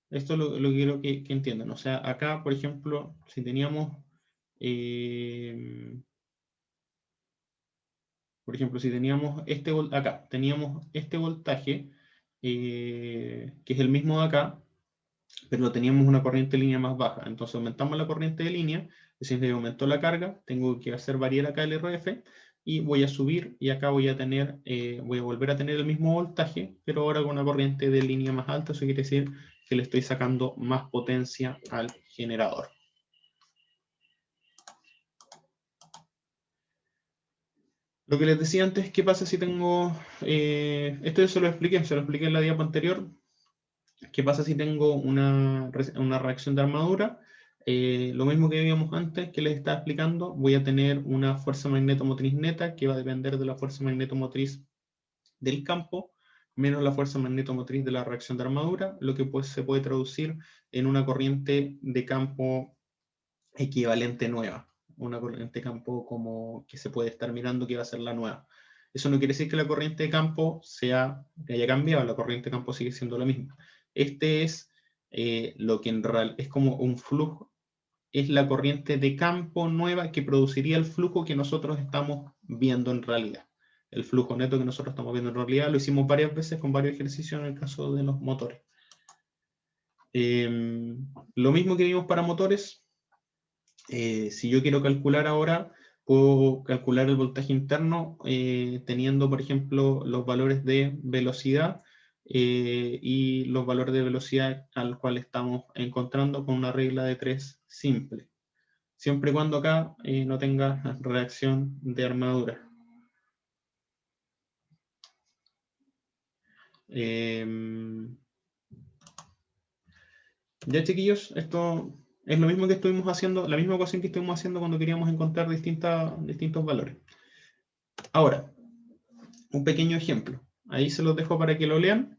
Esto es lo que quiero que entiendan. O sea, acá, por ejemplo, si teníamos, por ejemplo, si teníamos acá, teníamos este voltaje, que es el mismo de acá, pero teníamos una corriente de línea más baja. Entonces aumentamos la corriente de línea, es decir, que aumentó la carga, tengo que hacer variar acá el RF, y voy a subir, y acá voy a volver a tener el mismo voltaje, pero ahora con una corriente de línea más alta. Eso quiere decir que le estoy sacando más potencia al generador. Lo que les decía antes, ¿qué pasa si tengo... esto se lo expliqué en la diapo anterior. ¿Qué pasa si tengo una reacción de armadura? Lo mismo que vimos antes, que les estaba explicando, voy a tener una fuerza magnetomotriz neta que va a depender de la fuerza magnetomotriz del campo, menos la fuerza magnetomotriz de la reacción de armadura, lo que pues se puede traducir en una corriente de campo equivalente nueva, una corriente de campo como que se puede estar mirando que va a ser la nueva. Eso no quiere decir que la corriente de campo que haya cambiado, la corriente de campo sigue siendo la misma. Este es lo que en realidad es como un flujo, es la corriente de campo nueva que produciría el flujo que nosotros estamos viendo en realidad. El flujo neto que nosotros estamos viendo en realidad lo hicimos varias veces con varios ejercicios en el caso de los motores. Lo mismo que vimos para motores. Si yo quiero calcular ahora, puedo calcular el voltaje interno teniendo, por ejemplo, los valores de velocidad y los valores de velocidad al cual estamos encontrando con una regla de 3 simple. Siempre y cuando acá no tenga reacción de armadura. Ya, chiquillos, esto es lo mismo que estuvimos haciendo, la misma ecuación que estuvimos haciendo cuando queríamos encontrar distintos valores. Ahora, un pequeño ejemplo. Ahí se los dejo para que lo lean.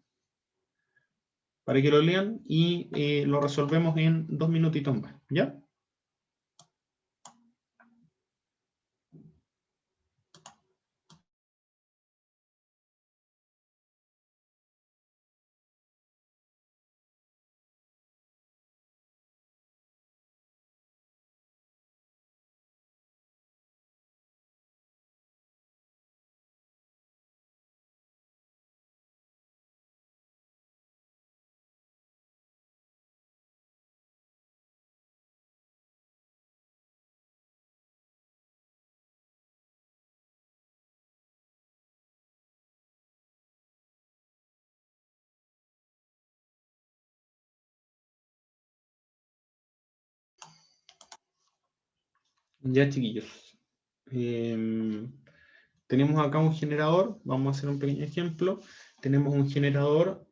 Y lo resolvemos en 2 minutitos más. ¿Ya? Ya, chiquillos. Tenemos acá un generador. Vamos a hacer un pequeño ejemplo. Tenemos un generador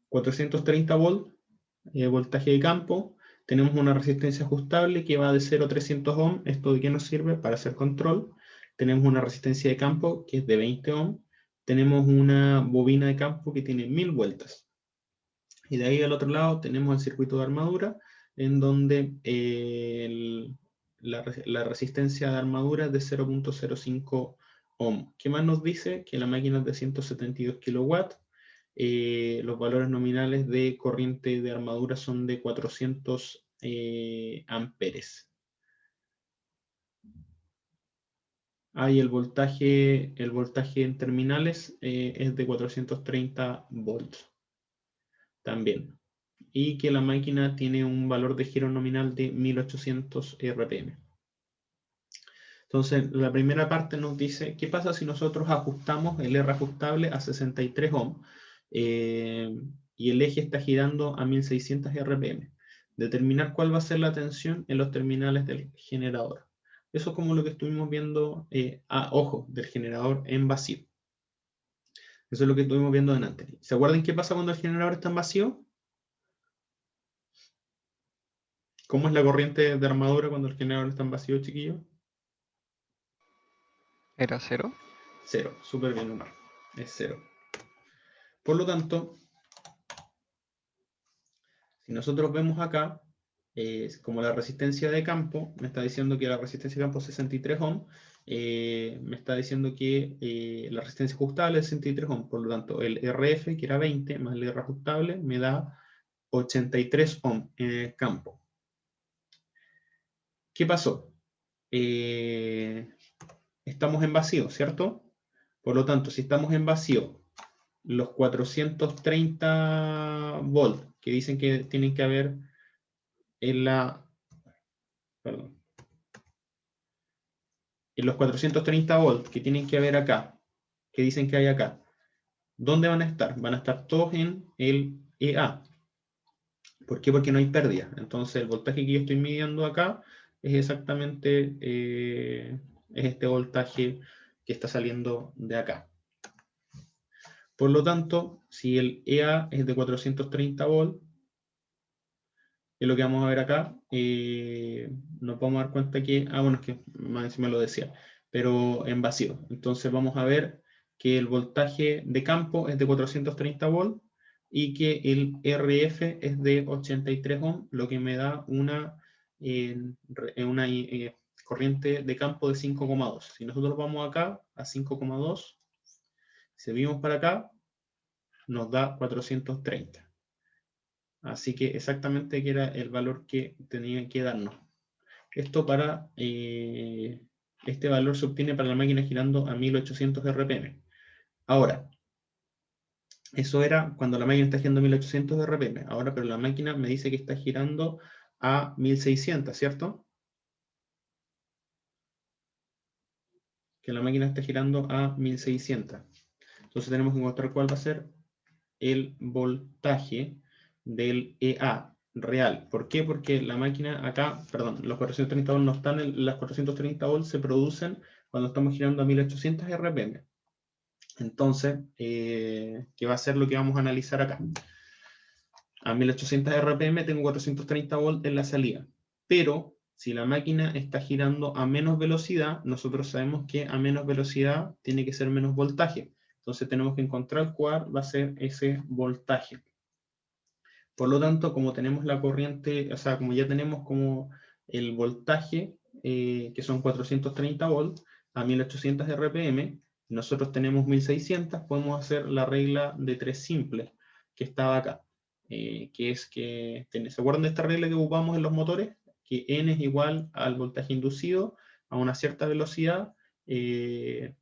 430 volt, voltaje de campo. Tenemos una resistencia ajustable que va de 0 a 300 ohm. ¿Esto de qué nos sirve? Para hacer control. Tenemos una resistencia de campo que es de 20 ohm. Tenemos una bobina de campo que tiene 1000 vueltas. Y de ahí al otro lado tenemos el circuito de armadura, en donde la resistencia de armadura es de 0.05 ohm. ¿Qué más nos dice? Que la máquina es de 172 kilowatts. Los valores nominales de corriente de armadura son de 400 amperes. Y el voltaje en terminales es de 430 volts también. Y que la máquina tiene un valor de giro nominal de 1800 RPM. Entonces, la primera parte nos dice, ¿qué pasa si nosotros ajustamos el R ajustable a 63 ohm y el eje está girando a 1600 RPM? Determinar cuál va a ser la tensión en los terminales del generador. Eso es como lo que estuvimos viendo, ojo, del generador en vacío. Eso es lo que estuvimos viendo antes. ¿Se acuerdan qué pasa cuando el generador está en vacío? ¿Cómo es la corriente de armadura cuando el generador está en vacío, chiquillos? ¿Era 0? Cero. Súper bien, Omar. Es cero. Por lo tanto, si nosotros vemos acá, como la resistencia de campo, me está diciendo que la resistencia de campo es 63 ohm, me está diciendo que la resistencia ajustable es 63 ohm, por lo tanto el RF, que era 20, más el R ajustable, me da 83 ohm en el campo. ¿Qué pasó? Estamos en vacío, ¿cierto? Por lo tanto, si estamos en vacío, los 430 volts que dicen que tienen que haber en la... Perdón. En los 430 volts que tienen que haber acá, que dicen que hay acá, ¿dónde van a estar? Van a estar todos en el EA. ¿Por qué? Porque no hay pérdida. Entonces el voltaje que yo estoy midiendo acá es exactamente es este voltaje que está saliendo de acá. Por lo tanto, si el EA es de 430 volts, que es lo que vamos a ver acá, nos vamos a dar cuenta que, bueno, es que más encima lo decía, pero en vacío. Entonces vamos a ver que el voltaje de campo es de 430 volts y que el RF es de 83 ohms, lo que me da una corriente de campo de 5,2. Si nosotros vamos acá a 5,2, si seguimos para acá, nos da 430. Así que exactamente que era el valor que tenía que darnos. Esto para, este valor se obtiene para la máquina girando a 1800 RPM. Ahora, eso era cuando la máquina está girando a 1800 RPM. Ahora, pero la máquina me dice que está girando a 1600, ¿cierto? Que la máquina está girando a 1600. Entonces tenemos que encontrar cuál va a ser el voltaje del EA real. ¿Por qué? Porque la máquina acá, perdón, los 430 volts no están, las 430 volts se producen cuando estamos girando a 1800 RPM. Entonces, ¿qué va a ser lo que vamos a analizar acá? A 1800 RPM tengo 430 volts en la salida, pero si la máquina está girando a menos velocidad, nosotros sabemos que a menos velocidad tiene que ser menos voltaje. Entonces tenemos que encontrar cuál va a ser ese voltaje. Por lo tanto, como tenemos la corriente, o sea, como ya tenemos como el voltaje, que son 430 volts, a 1800 RPM, nosotros tenemos 1600, podemos hacer la regla de 3 simple, que estaba acá, que es que, ¿se acuerdan de esta regla que ocupamos en los motores? Que N es igual al voltaje inducido a una cierta velocidad,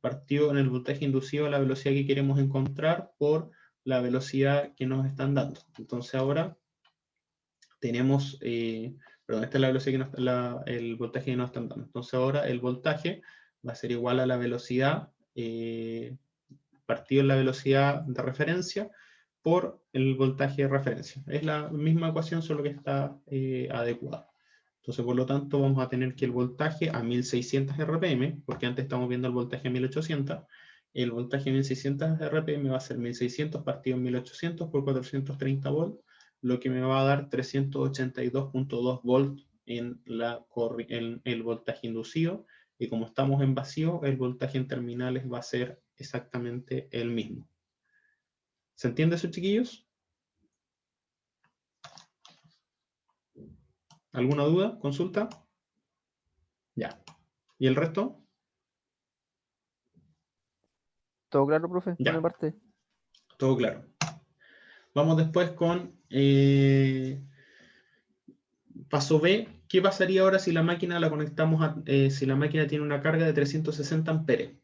partido en el voltaje inducido a la velocidad que queremos encontrar por la velocidad que nos están dando. Entonces ahora tenemos, perdón, esta es la velocidad que el voltaje que nos están dando. Entonces ahora el voltaje va a ser igual a la velocidad, partido en la velocidad de referencia por el voltaje de referencia. Es la misma ecuación, solo que está adecuada. Entonces, por lo tanto, vamos a tener que el voltaje a 1600 RPM, porque antes estamos viendo el voltaje a 1800, el voltaje a 1600 RPM va a ser 1600 partido en 1800 por 430 volts, lo que me va a dar 382.2 volts en el voltaje inducido, y como estamos en vacío, el voltaje en terminales va a ser exactamente el mismo. ¿Se entiende eso, chiquillos? ¿Alguna duda? ¿Consulta? Ya. ¿Y el resto? ¿Todo claro, profe? Por mi Ya, parte. todo claro. Vamos después con paso B. ¿Qué pasaría ahora si la máquina la conectamos si la máquina tiene una carga de 360 amperes?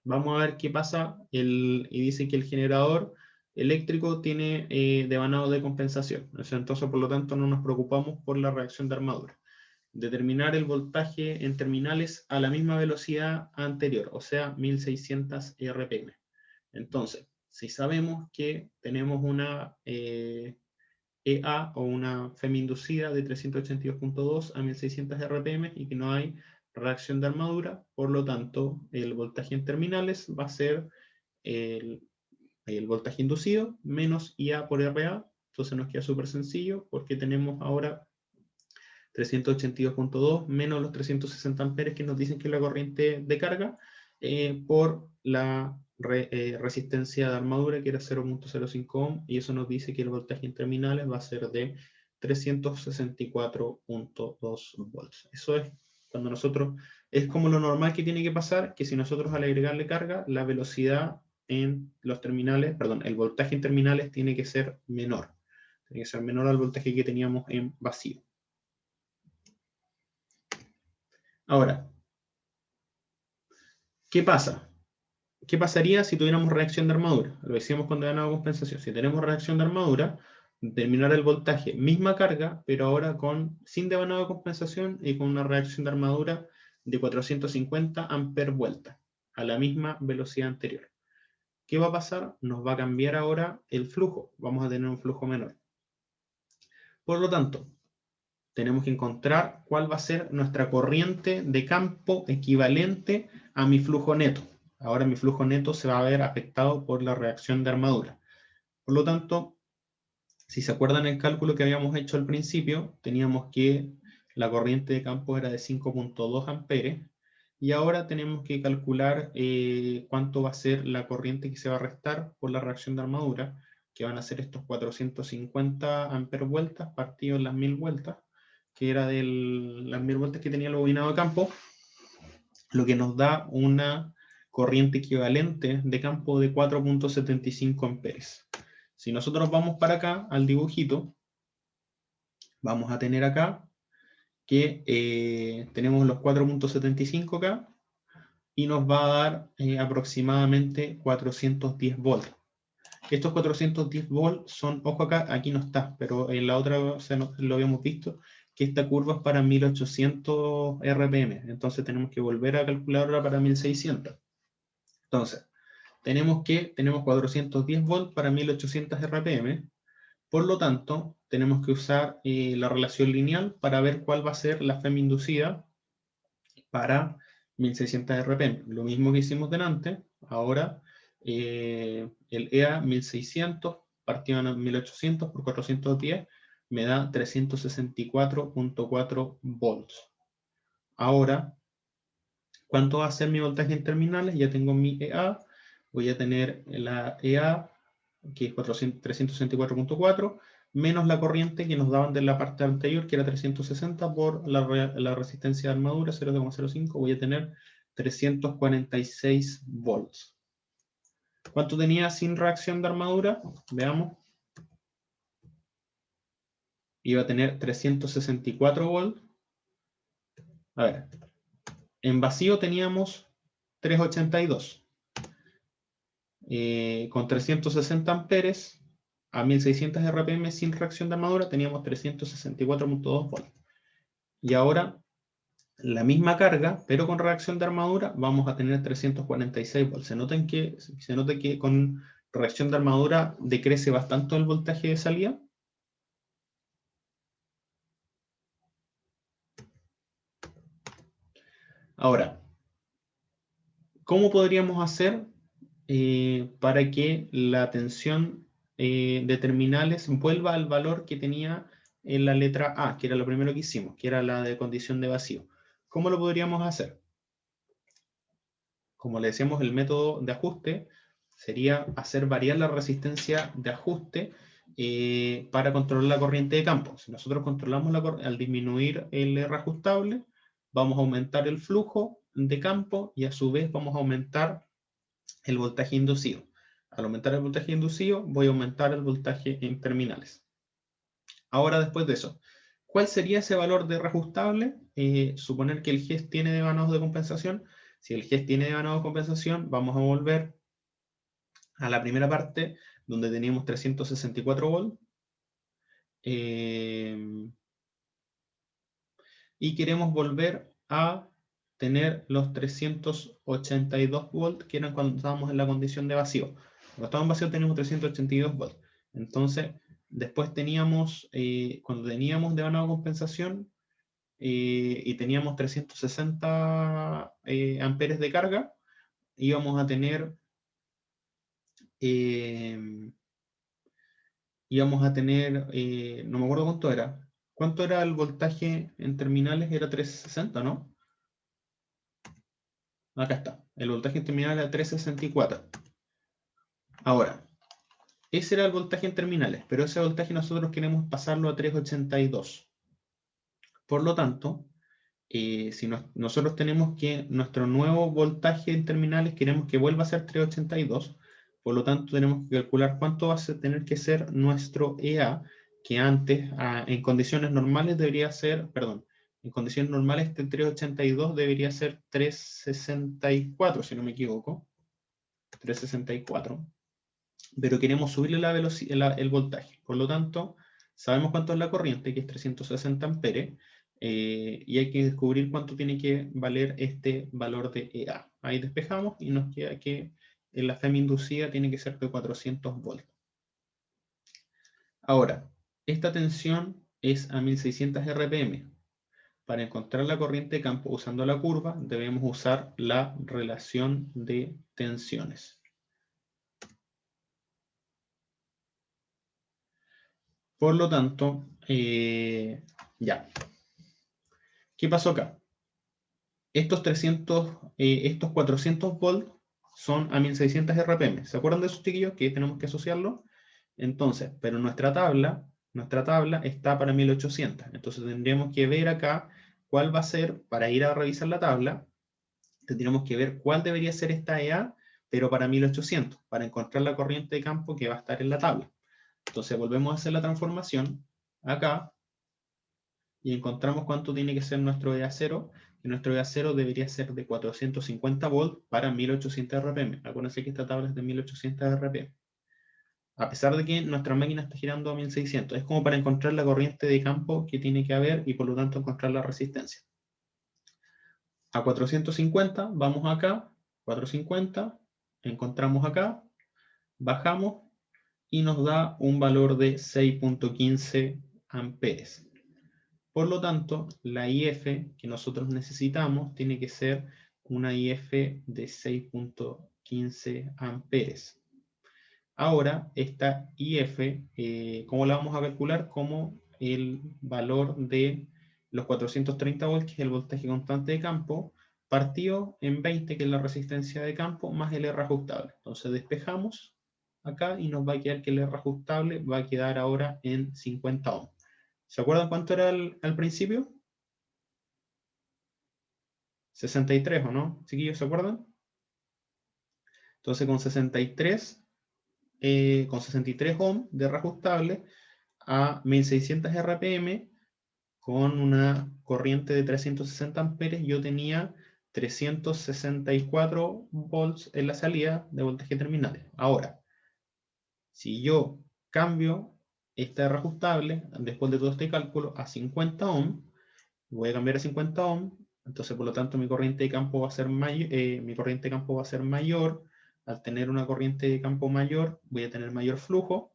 Vamos a ver qué pasa. Y dice que el generador eléctrico tiene devanado de compensación. Entonces, por lo tanto, no nos preocupamos por la reacción de armadura. Determinar el voltaje en terminales a la misma velocidad anterior, o sea, 1600 RPM. Entonces, si sabemos que tenemos una EA o una FEM inducida de 382.2 a 1600 RPM y que no hay reacción de armadura, por lo tanto, el voltaje en terminales va a ser Ahí el voltaje inducido menos IA por RA. Entonces nos queda súper sencillo porque tenemos ahora 382.2 menos los 360 amperes que nos dicen que es la corriente de carga por la resistencia de armadura que era 0.05 ohm, y eso nos dice que el voltaje en terminales va a ser de 364.2 volts. Eso es cuando nosotros, es como lo normal que tiene que pasar, que si nosotros al agregarle carga, la velocidad en los terminales, perdón, el voltaje en terminales tiene que ser menor. Tiene que ser menor al voltaje que teníamos en vacío. Ahora, ¿qué pasa? ¿Qué pasaría si tuviéramos reacción de armadura? Lo decíamos cuando ganaba compensación. Si tenemos reacción de armadura, determinar el voltaje, misma carga, pero ahora sin devanado de compensación y con una reacción de armadura de 450 amperes vuelta, a la misma velocidad anterior. ¿Qué va a pasar? Nos va a cambiar ahora el flujo. Vamos a tener un flujo menor. Por lo tanto, tenemos que encontrar cuál va a ser nuestra corriente de campo equivalente a mi flujo neto. Ahora mi flujo neto se va a ver afectado por la reacción de armadura. Por lo tanto, si se acuerdan el cálculo que habíamos hecho al principio, teníamos que la corriente de campo era de 5.2 amperes, y ahora tenemos que calcular cuánto va a ser la corriente que se va a restar por la reacción de armadura, que van a ser estos 450 amperes vueltas partidos en las 1000 vueltas, que era de las 1000 vueltas que tenía el bobinado de campo, lo que nos da una corriente equivalente de campo de 4.75 amperes. Si nosotros vamos para acá, al dibujito, vamos a tener acá que tenemos los 4.75 acá, y nos va a dar aproximadamente 410 volts. Estos 410 volts son, ojo acá, aquí no está, pero en la otra lo habíamos visto, que esta curva es para 1800 RPM, entonces tenemos que volver a calcular ahora para 1600. Entonces, tenemos 410 volts para 1800 RPM, por lo tanto, tenemos que usar la relación lineal para ver cuál va a ser la FEM inducida para 1600 RPM. Lo mismo que hicimos delante, ahora el EA 1600 partido en 1800 por 410 me da 364.4 volts. Ahora, ¿cuánto va a ser mi voltaje en terminales? Ya tengo mi EA, voy a tener la EA, que es 364.4, menos la corriente que nos daban de la parte anterior, que era 360, por la resistencia de armadura, 0,05, voy a tener 346 volts. ¿Cuánto tenía sin reacción de armadura? Veamos. Iba a tener 364 volts. A ver, en vacío teníamos 382. Con 360 amperes a 1600 RPM sin reacción de armadura teníamos 364.2 volts. Y ahora la misma carga, pero con reacción de armadura, vamos a tener 346 volts. Se nota que con reacción de armadura decrece bastante el voltaje de salida. Ahora, ¿cómo podríamos hacer para que la tensión de terminales vuelva al valor que tenía en la letra A, que era lo primero que hicimos, que era la de condición de vacío? ¿Cómo lo podríamos hacer? Como le decíamos, el método de ajuste sería hacer variar la resistencia de ajuste para controlar la corriente de campo. Si nosotros controlamos al disminuir el R ajustable, vamos a aumentar el flujo de campo y a su vez vamos a aumentar el voltaje inducido. Al aumentar el voltaje inducido, voy a aumentar el voltaje en terminales. Ahora, después de eso, ¿cuál sería ese valor de reajustable? Suponer que el GES tiene devanados de compensación. Si el GES tiene devanados de compensación, vamos a volver a la primera parte donde teníamos 364 volts. Y queremos volver a tener los 382 volts que eran cuando estábamos en la condición de vacío. Cuando estábamos en vacío teníamos 382 volts. Entonces, después teníamos, cuando teníamos devanado de compensación y teníamos 360 amperes de carga, íbamos a tener íbamos a tener, no me acuerdo cuánto era. ¿Cuánto era el voltaje en terminales? Era 360, ¿no? Acá está. El voltaje en terminales era 364. Ahora, ese era el voltaje en terminales, pero ese voltaje nosotros queremos pasarlo a 382. Por lo tanto, si nosotros tenemos que nuestro nuevo voltaje en terminales queremos que vuelva a ser 382, por lo tanto tenemos que calcular cuánto va a tener que ser nuestro EA, que antes, en condiciones normales debería ser, perdón, en condiciones normales este 382 debería ser 364, si no me equivoco, 364, pero queremos subirle la velocidad, el voltaje. Por lo tanto, sabemos cuánto es la corriente, que es 360 amperes, y hay que descubrir cuánto tiene que valer este valor de EA. Ahí despejamos y nos queda que la FEM inducida tiene que ser de 400 volts. Ahora, esta tensión es a 1600 RPM. Para encontrar la corriente de campo usando la curva, debemos usar la relación de tensiones. Por lo tanto, ya. ¿Qué pasó acá? Estos 400 volts son a 1600 RPM. ¿Se acuerdan de esos chiquillos que tenemos que asociarlo? Entonces, pero nuestra tabla está para 1800. Entonces tendríamos que ver acá cuál va a ser, para ir a revisar la tabla, tendríamos que ver cuál debería ser esta EA, pero para 1800, para encontrar la corriente de campo que va a estar en la tabla. Entonces volvemos a hacer la transformación acá y encontramos cuánto tiene que ser nuestro EA0, y nuestro EA0 debería ser de 450 volts para 1800 RPM. Acuérdense que esta tabla es de 1800 RPM. A pesar de que nuestra máquina está girando a 1600, es como para encontrar la corriente de campo que tiene que haber y por lo tanto encontrar la resistencia. A 450 vamos acá, 450, encontramos acá, bajamos y nos da un valor de 6.15 amperes. Por lo tanto, la IF que nosotros necesitamos tiene que ser una IF de 6.15 amperes. Ahora, esta IF, ¿cómo la vamos a calcular? Como el valor de los 430 volts, que es el voltaje constante de campo, partido en 20, que es la resistencia de campo, más el R ajustable. Entonces despejamos acá y nos va a quedar que el R ajustable va a quedar ahora en 50 ohms. ¿Se acuerdan cuánto era al principio? 63, ¿o no? ¿Chiquillos se acuerdan? Entonces con 63 ohms de reajustable a 1600 RPM con una corriente de 360 amperes, yo tenía 364 volts en la salida de voltaje terminales. Ahora, si yo cambio este reajustable, después de todo este cálculo, a 50 ohms, voy a cambiar a 50 ohms, entonces por lo tanto mi corriente de campo va a ser mayor. Al tener una corriente de campo mayor, voy a tener mayor flujo,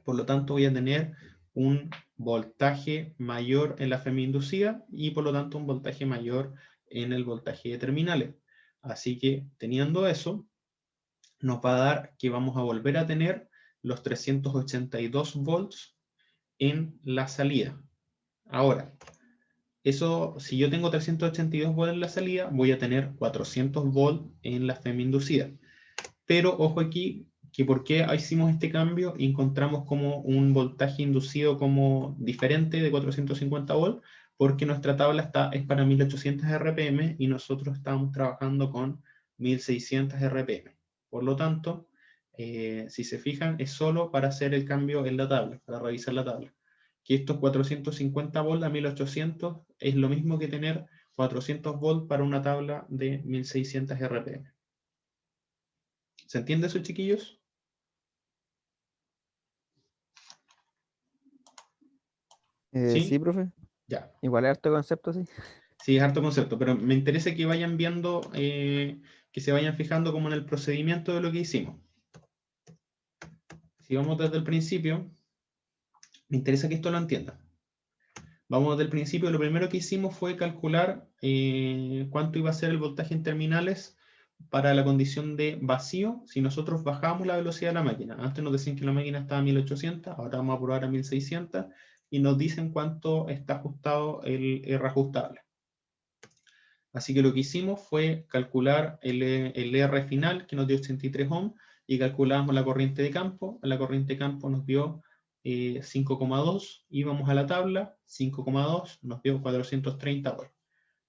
por lo tanto voy a tener un voltaje mayor en la FEM inducida y por lo tanto un voltaje mayor en el voltaje de terminales. Así que teniendo eso, nos va a dar que vamos a volver a tener los 382 volts en la salida. Ahora, eso, si yo tengo 382 volts en la salida, voy a tener 400 volts en la FEM inducida. Pero ojo aquí, que por qué hicimos este cambio y encontramos como un voltaje inducido como diferente de 450 volts, porque nuestra tabla es para 1800 RPM y nosotros estábamos trabajando con 1600 RPM. Por lo tanto, si se fijan, es solo para hacer el cambio en la tabla, para revisar la tabla. Que estos 450 volts a 1800 es lo mismo que tener 400 volts para una tabla de 1600 RPM. ¿Se entiende eso, chiquillos? ¿Sí? Sí, profe. Ya. Igual es harto concepto, sí. Sí, es harto concepto, pero me interesa que vayan viendo, que se vayan fijando como en el procedimiento de lo que hicimos. Si vamos desde el principio, me interesa que esto lo entiendan. Vamos desde el principio, lo primero que hicimos fue calcular cuánto iba a ser el voltaje en terminales para la condición de vacío si nosotros bajamos la velocidad de la máquina. Antes nos decían que la máquina estaba a 1800, ahora vamos a probar a 1600 y nos dicen cuánto está ajustado el R ajustable. Así que lo que hicimos fue calcular el R final, que nos dio 83 ohms, y calculamos la corriente de campo. La corriente de campo nos dio 5,2, íbamos a la tabla, 5,2 nos dio 430 volts.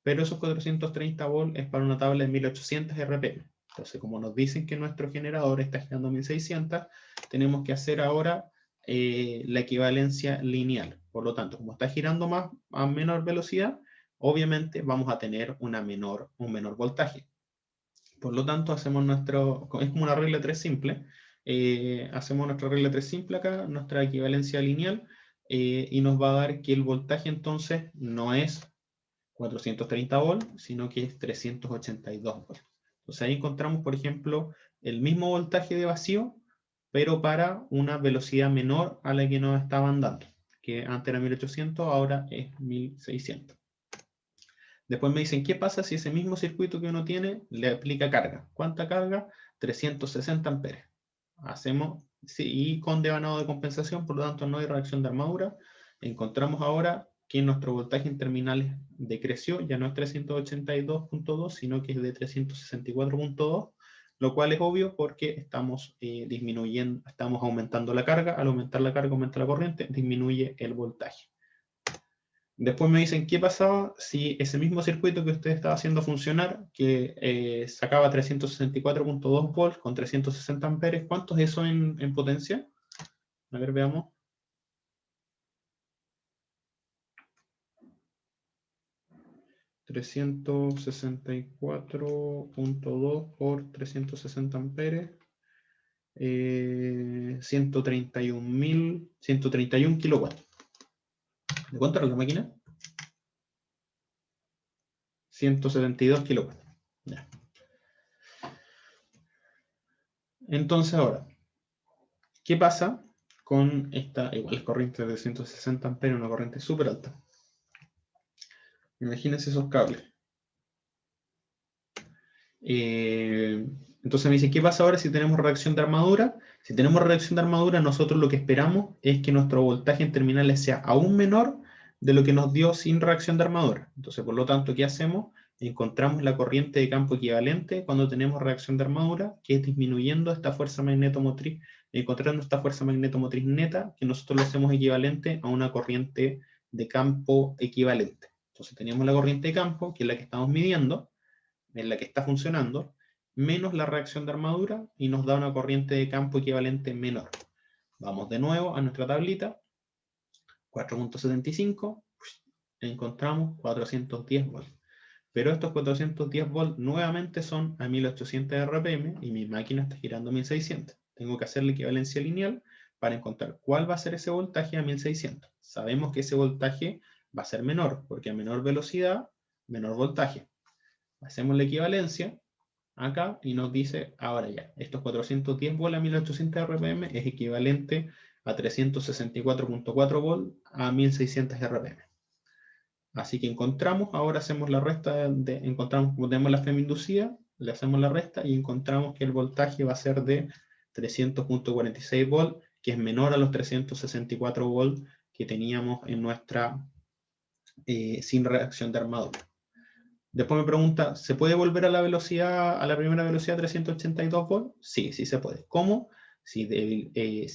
Pero esos 430 volts es para una tabla de 1800 RPM. Entonces, como nos dicen que nuestro generador está girando 1600, tenemos que hacer ahora la equivalencia lineal. Por lo tanto, como está girando más a menor velocidad, obviamente vamos a tener un menor voltaje. Por lo tanto, hacemos es como una regla 3 simple. Hacemos nuestra regla 3 simple acá, nuestra equivalencia lineal, y nos va a dar que el voltaje entonces no es 430 volts, sino que es 382 volts. Entonces ahí encontramos, por ejemplo, el mismo voltaje de vacío, pero para una velocidad menor a la que nos estaban dando, que antes era 1800, ahora es 1600. Después me dicen, ¿qué pasa si ese mismo circuito que uno tiene le aplica carga? ¿Cuánta carga? 360 amperes. Hacemos, sí, y con devanado de compensación, por lo tanto no hay reacción de armadura. Encontramos ahora que nuestro voltaje en terminales decreció, ya no es 382.2, sino que es de 364.2, lo cual es obvio porque estamos disminuyendo, estamos aumentando la carga. Al aumentar la carga, aumenta la corriente, disminuye el voltaje. Después me dicen, ¿qué pasaba si ese mismo circuito que usted estaba haciendo funcionar, que sacaba 364.2 volts con 360 amperes, ¿cuánto es eso en potencia? A ver, veamos. $364.2 por 360 amperes. 131 kilowatts. ¿De cuánto era la máquina? 172 kilowatts. Ya. Entonces ahora, ¿qué pasa con esta igual corriente de 160 amperes, una corriente súper alta? Imagínense esos cables. Entonces me dice, ¿qué pasa ahora si tenemos reacción de armadura? Si tenemos reacción de armadura, nosotros lo que esperamos es que nuestro voltaje en terminales sea aún menor de lo que nos dio sin reacción de armadura. Entonces, por lo tanto, ¿qué hacemos? Encontramos la corriente de campo equivalente cuando tenemos reacción de armadura, que es disminuyendo esta fuerza magnetomotriz, encontrando esta fuerza magnetomotriz neta, que nosotros lo hacemos equivalente a una corriente de campo equivalente. Entonces tenemos la corriente de campo, que es la que estamos midiendo, en la que está funcionando, menos la reacción de armadura, y nos da una corriente de campo equivalente menor. Vamos de nuevo a nuestra tablita, 4.75, encontramos 410 volts. Pero estos 410 volts nuevamente son a 1800 RPM y mi máquina está girando a 1600. Tengo que hacer la equivalencia lineal para encontrar cuál va a ser ese voltaje a 1600. Sabemos que ese voltaje va a ser menor, porque a menor velocidad, menor voltaje. Hacemos la equivalencia acá y nos dice, ahora ya, estos 410 volts a 1800 RPM es equivalente a 364.4 volts a 1600 RPM. Así que encontramos, ahora hacemos la resta, encontramos, tenemos la FEM inducida, le hacemos la resta y encontramos que el voltaje va a ser de 300.46 volts, que es menor a los 364 volts que teníamos en nuestra sin reacción de armadura. Después me pregunta, ¿se puede volver a la velocidad, a la primera velocidad 382 volts? Sí, sí se puede. ¿Cómo? Si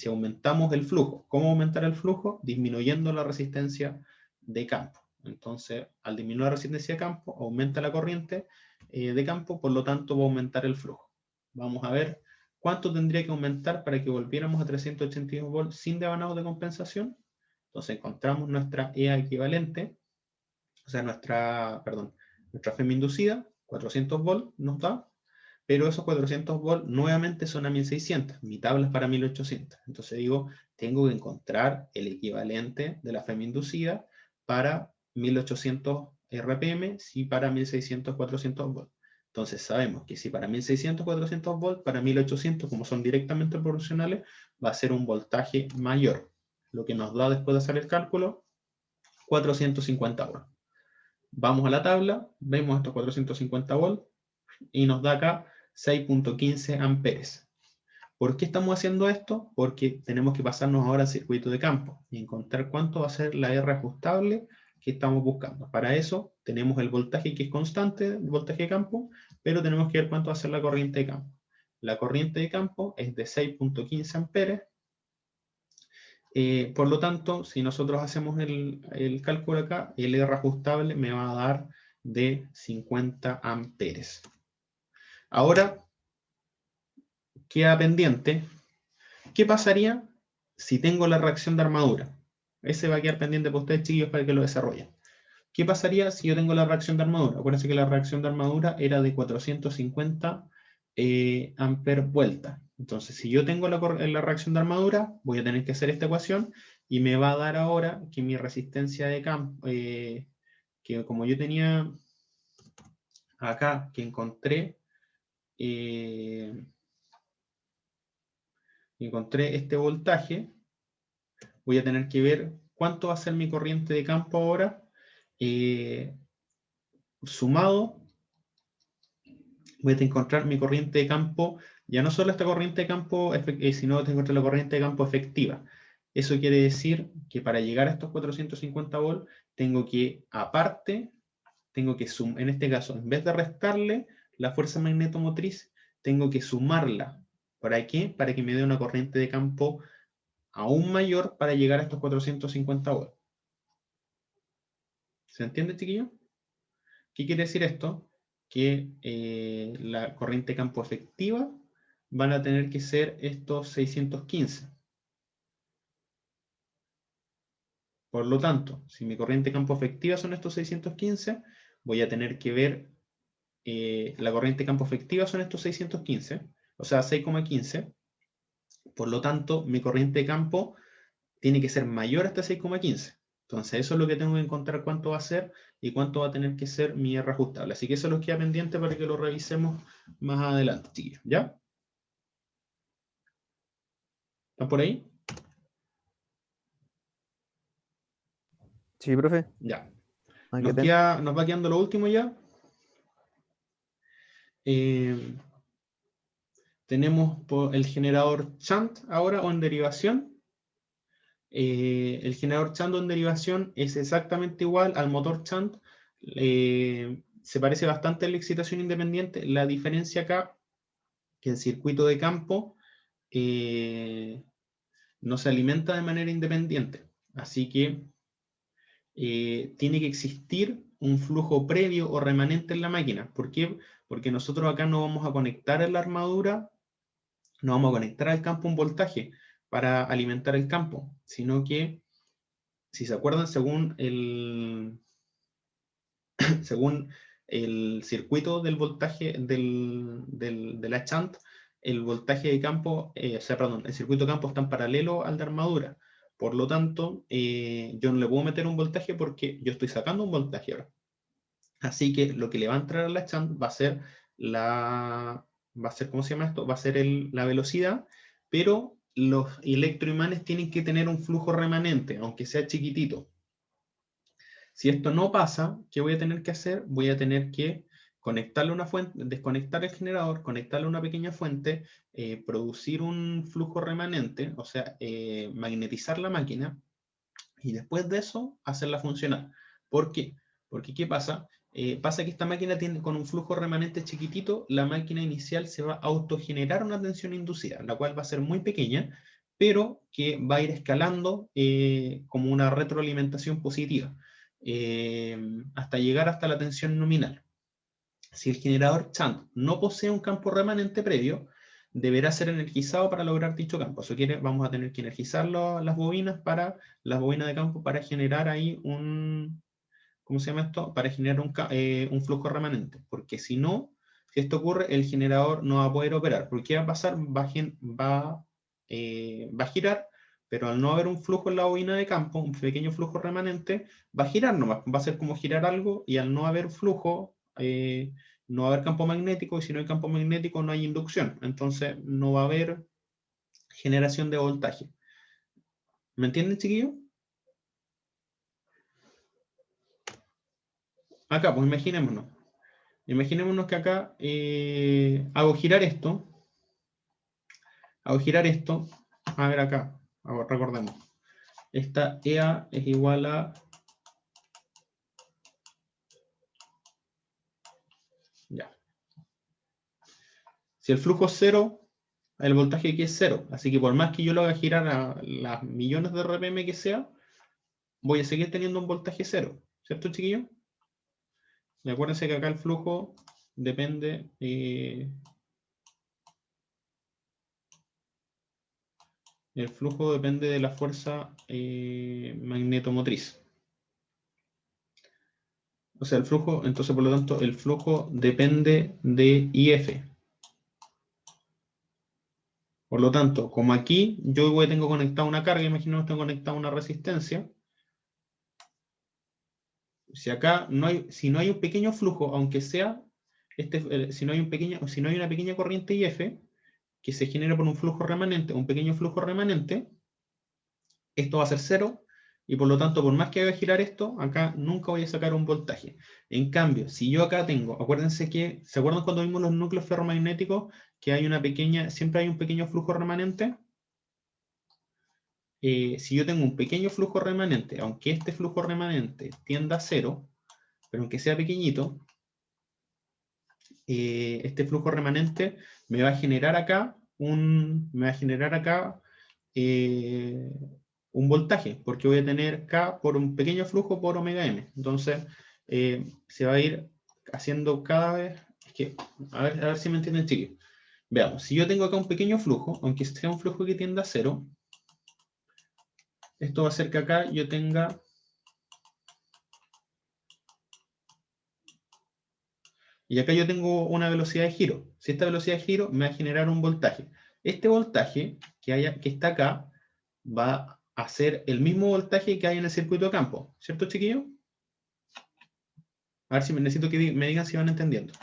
aumentamos el flujo. ¿Cómo aumentar el flujo? Disminuyendo la resistencia de campo. Entonces, al disminuir la resistencia de campo, aumenta la corriente de campo, por lo tanto va a aumentar el flujo. Vamos a ver cuánto tendría que aumentar para que volviéramos a 382 volts sin devanado de compensación. Entonces encontramos nuestra EA equivalente, o sea, nuestra FEM inducida, 400 volts nos da, pero esos 400 volts nuevamente son a 1600, mi tabla es para 1800. Entonces digo, tengo que encontrar el equivalente de la FEM inducida para 1800 RPM, si para 1600, 400 volts. Entonces sabemos que si para 1600, 400 volts, para 1800, como son directamente proporcionales, va a ser un voltaje mayor. Lo que nos da después de hacer el cálculo, 450 volts. Vamos a la tabla, vemos estos 450 volts y nos da acá 6.15 amperes. ¿Por qué estamos haciendo esto? Porque tenemos que pasarnos ahora al circuito de campo y encontrar cuánto va a ser la R ajustable que estamos buscando. Para eso tenemos el voltaje que es constante, el voltaje de campo, pero tenemos que ver cuánto va a ser la corriente de campo. La corriente de campo es de 6.15 amperes. Por lo tanto, si nosotros hacemos el cálculo acá, el R ajustable me va a dar de 50 amperes. Ahora, queda pendiente, ¿qué pasaría si tengo la reacción de armadura? Ese va a quedar pendiente para ustedes, chiquillos, para que lo desarrollen. ¿Qué pasaría si yo tengo la reacción de armadura? Acuérdense que la reacción de armadura era de 450 amperes vuelta. Entonces, si yo tengo la reacción de armadura, voy a tener que hacer esta ecuación y me va a dar ahora que mi resistencia de campo, que como yo tenía acá, que encontré este voltaje, voy a tener que ver cuánto va a ser mi corriente de campo ahora, sumado, voy a encontrar mi corriente de campo, ya no solo esta corriente de campo, sino que encontrar la corriente de campo efectiva. Eso quiere decir que para llegar a estos 450 volts, tengo que, aparte, en este caso, en vez de restarle la fuerza magnetomotriz, tengo que sumarla. ¿Para qué? Para que me dé una corriente de campo aún mayor para llegar a estos 450 volts. ¿Se entiende, chiquillo? ¿Qué quiere decir esto? Que la corriente de campo efectiva van a tener que ser estos 615. Por lo tanto, si mi corriente de campo efectiva son estos 615, voy a tener que ver la corriente de campo efectiva son estos 615, o sea, 6,15. Por lo tanto, mi corriente de campo tiene que ser mayor a este 6,15. Entonces, eso es lo que tengo que encontrar cuánto va a ser y cuánto va a tener que ser mi R ajustable. Así que eso los queda pendiente para que lo revisemos más adelante, chiquillos. ¿Ya? ¿Están por ahí? Sí, profe. Ya. Aquí Nos va quedando lo último ya. Tenemos el generador Shunt ahora o en derivación. El generador Shunt en derivación es exactamente igual al motor Shunt. Se parece bastante a la excitación independiente. La diferencia acá, que el circuito de campo no se alimenta de manera independiente. Así que tiene que existir un flujo previo o remanente en la máquina. ¿Por qué? Porque nosotros acá no vamos a conectar en la armadura, no vamos a conectar al campo un voltaje para alimentar el campo, sino que, si se acuerdan, según el circuito del voltaje de la shunt, el voltaje de campo, el circuito de campo está en paralelo al de armadura. Por lo tanto, yo no le puedo meter un voltaje porque yo estoy sacando un voltaje ahora. Así que lo que le va a entrar a la shunt va a ser ¿cómo se llama esto? Va a ser la velocidad, pero los electroimanes tienen que tener un flujo remanente, aunque sea chiquitito. Si esto no pasa, ¿qué voy a tener que hacer? Voy a tener que conectarle una fuente, desconectar el generador, conectarle una pequeña fuente, producir un flujo remanente, o sea, magnetizar la máquina, y después de eso, hacerla funcionar. ¿Por qué? Porque ¿qué pasa? Pasa que esta máquina tiene, con un flujo remanente chiquitito, la máquina inicial se va a autogenerar una tensión inducida, la cual va a ser muy pequeña, pero que va a ir escalando como una retroalimentación positiva, hasta llegar hasta la tensión nominal. Si el generador Shunt no posee un campo remanente previo, deberá ser energizado para lograr dicho campo. Eso quiere, vamos a tener que energizar las bobinas de campo para generar ahí ¿cómo se llama esto? Para generar un flujo remanente. Porque si no, si esto ocurre, el generador no va a poder operar. ¿Por qué va a pasar? Va a girar, pero al no haber un flujo en la bobina de campo, un pequeño flujo remanente, va a girar nomás. Va a ser como girar algo y al no haber flujo, no va a haber campo magnético, y si no hay campo magnético no hay inducción. Entonces no va a haber generación de voltaje. ¿Me entienden, chiquillos? Acá, pues imaginémonos. Imaginémonos que acá hago girar esto. Hago girar esto. A ver acá. Ahora, recordemos. Esta EA es igual a... Ya. Si el flujo es cero, el voltaje aquí es cero. Así que por más que yo lo haga girar a las millones de RPM que sea, voy a seguir teniendo un voltaje cero. ¿Cierto, chiquillos? Y acuérdense que acá el flujo depende... el flujo depende de la fuerza magnetomotriz. O sea, el flujo, entonces por lo tanto, el flujo depende de IF. Por lo tanto, como aquí yo tengo conectado una carga, imaginemos que tengo conectado una resistencia. Si acá no hay, si no hay un pequeño flujo, aunque sea, si no hay una pequeña corriente IF, que se genera por un flujo remanente, un pequeño flujo remanente, esto va a ser cero, y por lo tanto, por más que haga girar esto, acá nunca voy a sacar un voltaje. En cambio, si yo acá tengo, acuérdense que, ¿se acuerdan cuando vimos los núcleos ferromagnéticos? Que hay una pequeña, siempre hay un pequeño flujo remanente. Si yo tengo un pequeño flujo remanente, aunque este flujo remanente tienda a cero, pero aunque sea pequeñito, este flujo remanente me va a generar acá un voltaje, porque voy a tener K por un pequeño flujo por omega M. Entonces, se va a ir haciendo cada vez... Es que, a ver si me entienden, chicos. Veamos, si yo tengo acá un pequeño flujo, aunque sea un flujo que tienda a cero, esto va a hacer que acá yo tenga... Y acá yo tengo una velocidad de giro. Si esta velocidad de giro me va a generar un voltaje. Este voltaje que está acá va a ser el mismo voltaje que hay en el circuito de campo. ¿Cierto, chiquillos? A ver si necesito que me digan si van entendiendo.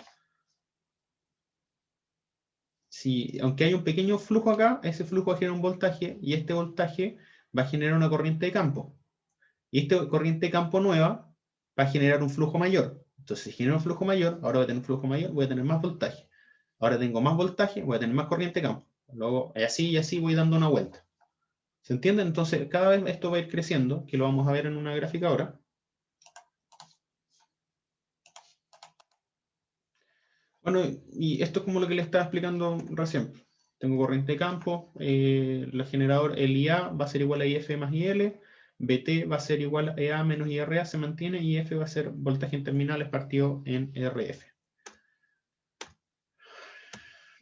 Aunque hay un pequeño flujo acá, ese flujo va a generar un voltaje y este voltaje va a generar una corriente de campo. Y esta corriente de campo nueva va a generar un flujo mayor. Entonces, si genera un flujo mayor, ahora voy a tener un flujo mayor, voy a tener más voltaje. Ahora tengo más voltaje, voy a tener más corriente de campo. Luego, así y así voy dando una vuelta. ¿Se entiende? Entonces, cada vez esto va a ir creciendo, que lo vamos a ver en una gráfica ahora. Bueno, y esto es como lo que le estaba explicando recién. Tengo corriente de campo, el generador, el IA va a ser igual a IF más IL, BT va a ser igual a EA menos IRA, se mantiene, y F va a ser voltaje en terminales partido en RF.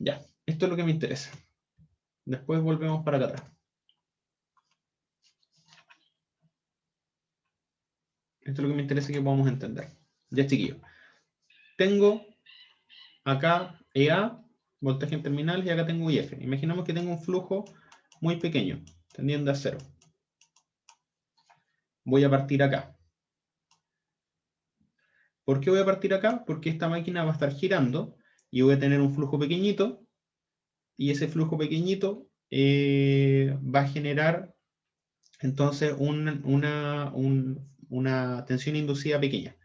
Ya, esto es lo que me interesa. Después volvemos para acá atrás. Esto es lo que me interesa que podamos entender. Ya, chiquillos. Tengo acá EA, voltaje en terminales, y acá tengo IF. Imaginemos que tengo un flujo muy pequeño, tendiendo a cero. Voy a partir acá. ¿Por qué voy a partir acá? Porque esta máquina va a estar girando y voy a tener un flujo pequeñito, y ese flujo pequeñito va a generar entonces una tensión inducida pequeña.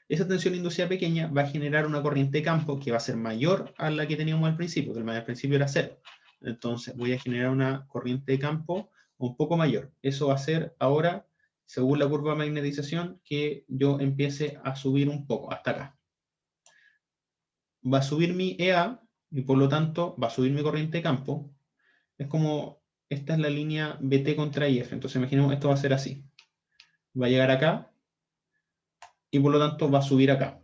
Esa tensión inducida pequeña va a generar una corriente de campo que va a ser mayor a la que teníamos al principio, que al principio era cero. Entonces voy a generar una corriente de campo un poco mayor. Eso va a ser ahora, según la curva de magnetización, que yo empiece a subir un poco, hasta acá. Va a subir mi EA y por lo tanto va a subir mi corriente de campo. Es como, esta es la línea BT contra IF. Entonces imaginemos, esto va a ser así. Va a llegar acá y por lo tanto va a subir acá.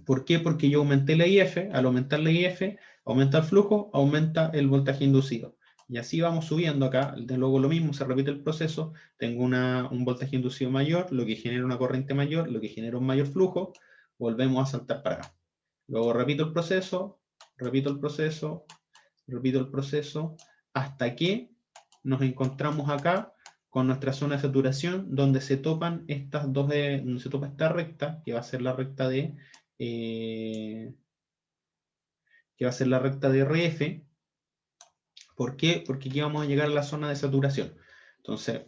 ¿Por qué? Porque yo aumenté la IF. Al aumentar la IF, aumenta el flujo, aumenta el voltaje inducido. Y así vamos subiendo acá. De luego lo mismo, se repite el proceso. Tengo un voltaje inducido mayor, lo que genera una corriente mayor, lo que genera un mayor flujo. Volvemos a saltar para acá. Luego repito el proceso, repito el proceso, repito el proceso, hasta que nos encontramos acá con nuestra zona de saturación, donde se topan estas dos, donde se topa esta recta, que va a ser la recta de RF. ¿Por qué? Porque aquí vamos a llegar a la zona de saturación. Entonces,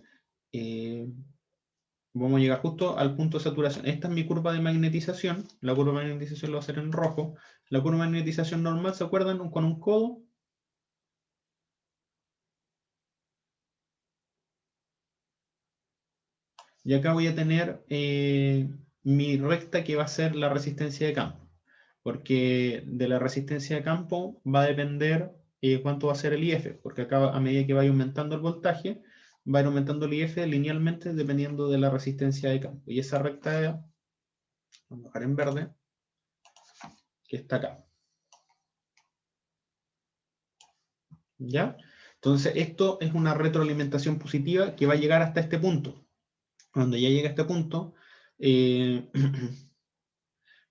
Vamos a llegar justo al punto de saturación. Esta es mi curva de magnetización. La curva de magnetización lo voy a hacer en rojo. La curva de magnetización normal, ¿se acuerdan? Con un codo. Y acá voy a tener mi recta que va a ser la resistencia de campo. Porque de la resistencia de campo va a depender cuánto va a ser el IF. Porque acá a medida que vaya aumentando el voltaje, va a ir aumentando el IF linealmente dependiendo de la resistencia de campo. Y esa recta, vamos a dejar en verde, que está acá. ¿Ya? Entonces esto es una retroalimentación positiva que va a llegar hasta este punto. Cuando ya llegue a este punto,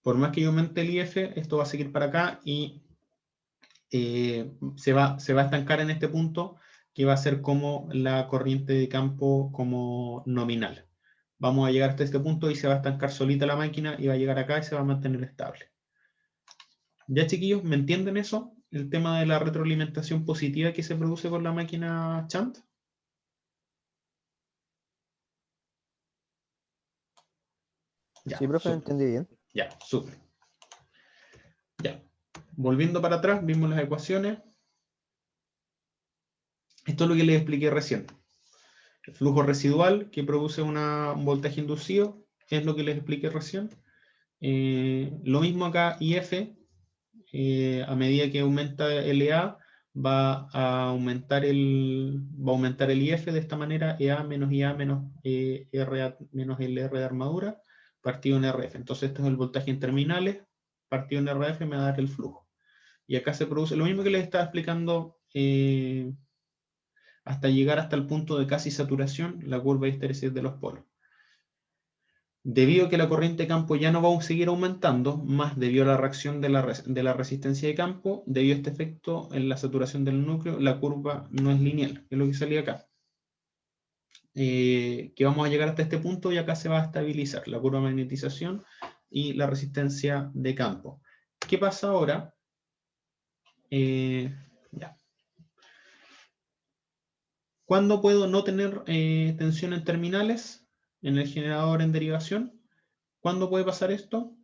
por más que yo aumente el IF, esto va a seguir para acá y se va a estancar en este punto, que va a ser como la corriente de campo como nominal. Vamos a llegar hasta este punto y se va a estancar solita la máquina y va a llegar acá y se va a mantener estable. ¿Ya, chiquillos? ¿Me entienden eso? El tema de la retroalimentación positiva que se produce con la máquina Chant. Ya, Sí, profe, súper. entendí bien. Ya, súper. Ya. Volviendo para atrás, vimos las ecuaciones. Esto es lo que les expliqué recién. El flujo residual que produce un voltaje inducido es lo que les expliqué recién. Lo mismo acá, IF, a medida que aumenta LA, va a aumentar el IF de esta manera, EA menos IA menos, RA menos LR de armadura, partido en RF. Entonces esto es el voltaje en terminales, partido en RF me va a dar el flujo. Y acá se produce lo mismo que les estaba explicando hasta llegar hasta el punto de casi saturación, la curva de histéresis de los polos. Debido a que la corriente de campo ya no va a seguir aumentando, más debido a la reacción de la resistencia de campo, debido a este efecto en la saturación del núcleo, la curva no es lineal, que es lo que salía acá. Que vamos a llegar hasta este punto y acá se va a estabilizar la curva de magnetización y la resistencia de campo. ¿Qué pasa ahora? Ya. ¿Cuándo puedo no tener tensión en terminales en el generador en derivación? ¿Cuándo puede pasar esto?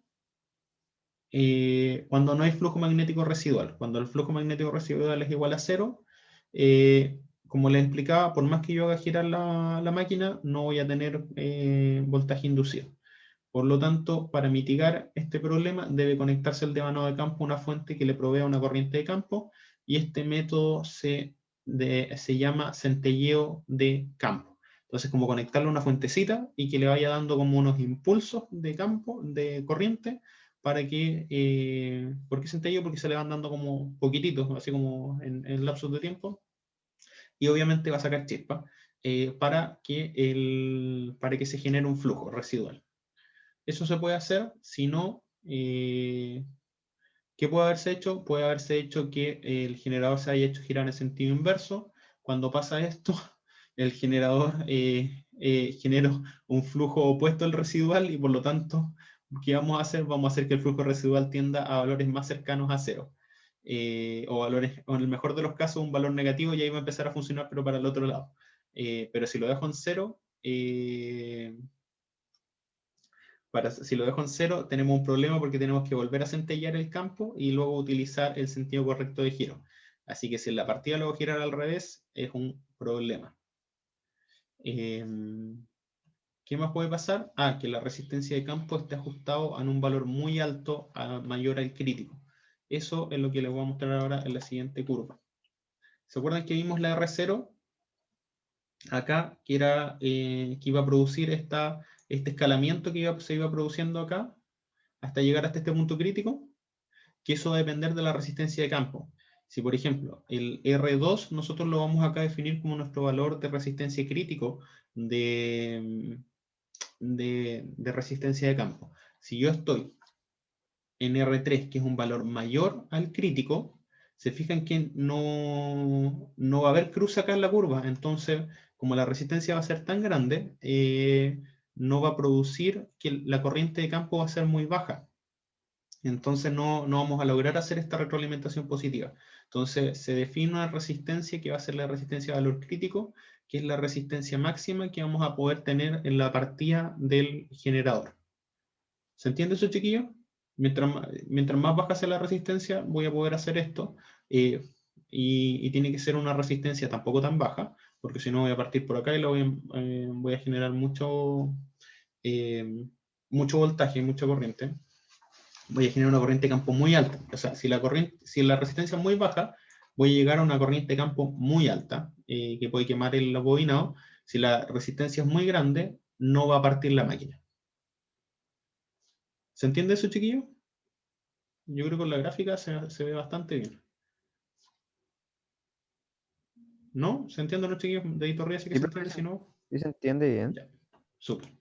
Cuando no hay flujo magnético residual. Cuando el flujo magnético residual es igual a 0, como les explicaba, por más que yo haga girar la máquina, no voy a tener voltaje inducido. Por lo tanto, para mitigar este problema, debe conectarse el devanado de campo a una fuente que le provea una corriente de campo, y este método se llama centelleo de campo. Entonces, como conectarle una fuentecita y que le vaya dando como unos impulsos de campo, de corriente, para que, ¿por qué centelleo? Porque se le van dando como poquititos, así como en lapsos de tiempo, y obviamente va a sacar chispa para que se genere un flujo residual. Eso se puede hacer, si no, ¿qué puede haberse hecho? Puede haberse hecho que el generador se haya hecho girar en el sentido inverso. Cuando pasa esto, el generador genera un flujo opuesto al residual y por lo tanto, ¿qué vamos a hacer? Vamos a hacer que el flujo residual tienda a valores más cercanos a cero. O en el mejor de los casos, un valor negativo y ahí va a empezar a funcionar, pero para el otro lado. Pero si lo dejo en cero, si lo dejo en cero, tenemos un problema porque tenemos que volver a centellar el campo y luego utilizar el sentido correcto de giro. Así que si en la partida lo voy a girar al revés, es un problema. ¿Qué más puede pasar? Que la resistencia de campo esté ajustado a un valor muy alto, mayor al crítico. Eso es lo que les voy a mostrar ahora en la siguiente curva. ¿Se acuerdan que vimos la R0? Acá, que iba a producir este escalamiento que se iba produciendo acá, hasta llegar hasta este punto crítico, que eso va a depender de la resistencia de campo. Si, por ejemplo, el R2 nosotros lo vamos acá a definir como nuestro valor de resistencia crítico de resistencia de campo. Si yo estoy en R3, que es un valor mayor al crítico, se fijan que no va a haber cruce acá en la curva. Entonces, como la resistencia va a ser tan grande, no va a producir que la corriente de campo va a ser muy baja. entonces no vamos a lograr hacer esta retroalimentación positiva. Entonces se define una resistencia que va a ser la resistencia de valor crítico, que es la resistencia máxima que vamos a poder tener en la partida del generador. ¿Se entiende eso, chiquillos? Mientras más baja sea la resistencia, voy a poder hacer esto, y tiene que ser una resistencia tampoco tan baja, porque si no voy a partir por acá y voy a generar mucho voltaje, mucha corriente. Voy a generar una corriente de campo muy alta. O sea, si la resistencia es muy baja, voy a llegar a una corriente de campo muy alta, que puede quemar el bobinado. Si la resistencia es muy grande, no va a partir la máquina. ¿Se entiende eso, chiquillos? Yo creo que con la gráfica se ve bastante bien. ¿No? ¿Se entiende, los chiquillos? Dedito arriba, así que Sí, se profe, entiende, si no. sí se entiende bien. Ya, súper.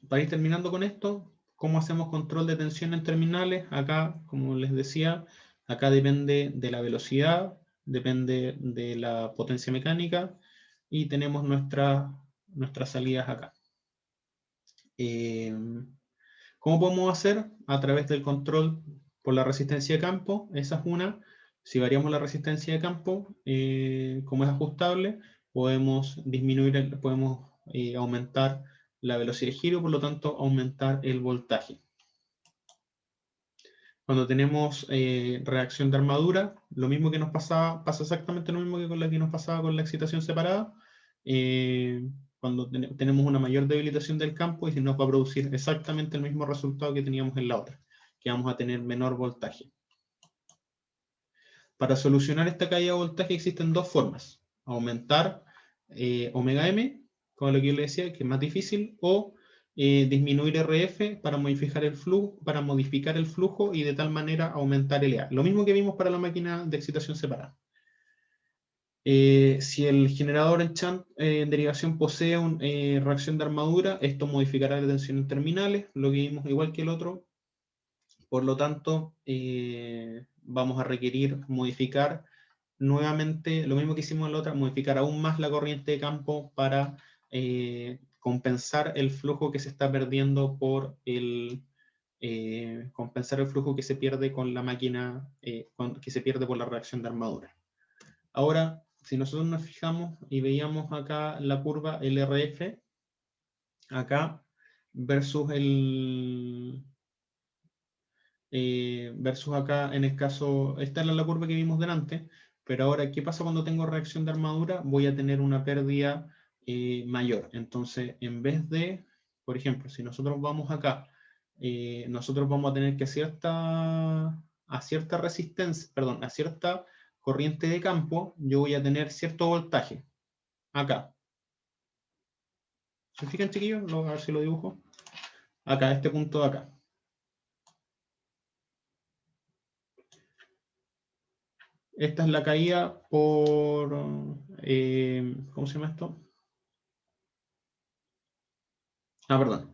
Para ir terminando con esto, ¿cómo hacemos control de tensión en terminales? Acá, como les decía, acá depende de la velocidad, depende de la potencia mecánica, y tenemos nuestras salidas acá. ¿Cómo podemos hacer? A través del control por la resistencia de campo. Esa es una. Si variamos la resistencia de campo, como es ajustable, podemos disminuir, podemos aumentar la velocidad de giro, por lo tanto aumentar el voltaje. Cuando tenemos reacción de armadura, lo mismo que nos pasa exactamente lo mismo que con la que nos pasaba con la excitación separada. Cuando tenemos una mayor debilitación del campo, y nos va a producir exactamente el mismo resultado que teníamos en la otra, que vamos a tener menor voltaje. Para solucionar esta caída de voltaje existen dos formas: aumentar omega m, como lo que yo le decía, que es más difícil, o disminuir RF para modificar el flujo y de tal manera aumentar LA. Lo mismo que vimos para la máquina de excitación separada. Si el generador en derivación posee una reacción de armadura, esto modificará la tensión en terminales, lo que vimos igual que el otro. Por lo tanto, vamos a requerir modificar nuevamente, lo mismo que hicimos en la otra, modificar aún más la corriente de campo para compensar el flujo que se está perdiendo compensar el flujo que se pierde con la máquina, que se pierde por la reacción de armadura. Ahora, si nosotros nos fijamos y veíamos acá la curva LRF, acá, versus acá, en el caso, esta es la curva que vimos delante, pero ahora, ¿qué pasa cuando tengo reacción de armadura? Voy a tener una pérdida mayor. Entonces, en vez de, por ejemplo, si nosotros vamos acá, nosotros vamos a tener que a cierta resistencia, perdón, a cierta corriente de campo, yo voy a tener cierto voltaje, acá. ¿Se fijan, chiquillos? A ver si lo dibujo. Acá, este punto de acá. Esta es la caída por, ¿cómo se llama esto? Perdón.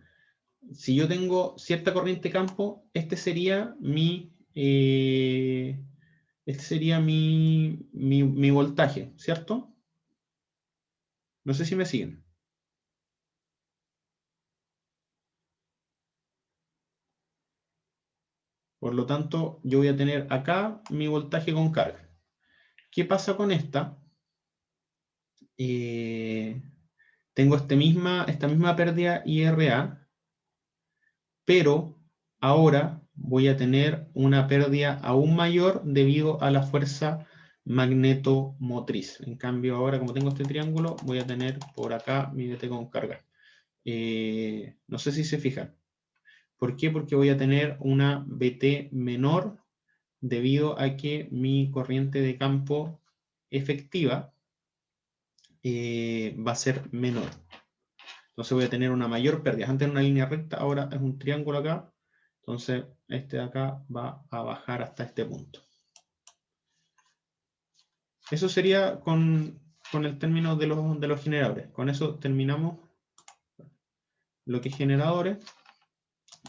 Si yo tengo cierta corriente de campo, este sería mi voltaje, ¿cierto? No sé si me siguen. Por lo tanto, yo voy a tener acá mi voltaje con carga. ¿Qué pasa con esta? Tengo esta misma pérdida IRA, pero ahora voy a tener una pérdida aún mayor debido a la fuerza magnetomotriz. En cambio, ahora, como tengo este triángulo, voy a tener por acá mi VT con carga. No sé si se fijan. ¿Por qué? Porque voy a tener una VT menor debido a que mi corriente de campo efectiva va a ser menor. Entonces voy a tener una mayor pérdida. Antes era una línea recta, ahora es un triángulo acá. Entonces este de acá va a bajar hasta este punto. Eso sería con el término de los generadores. Con eso terminamos lo que es generadores.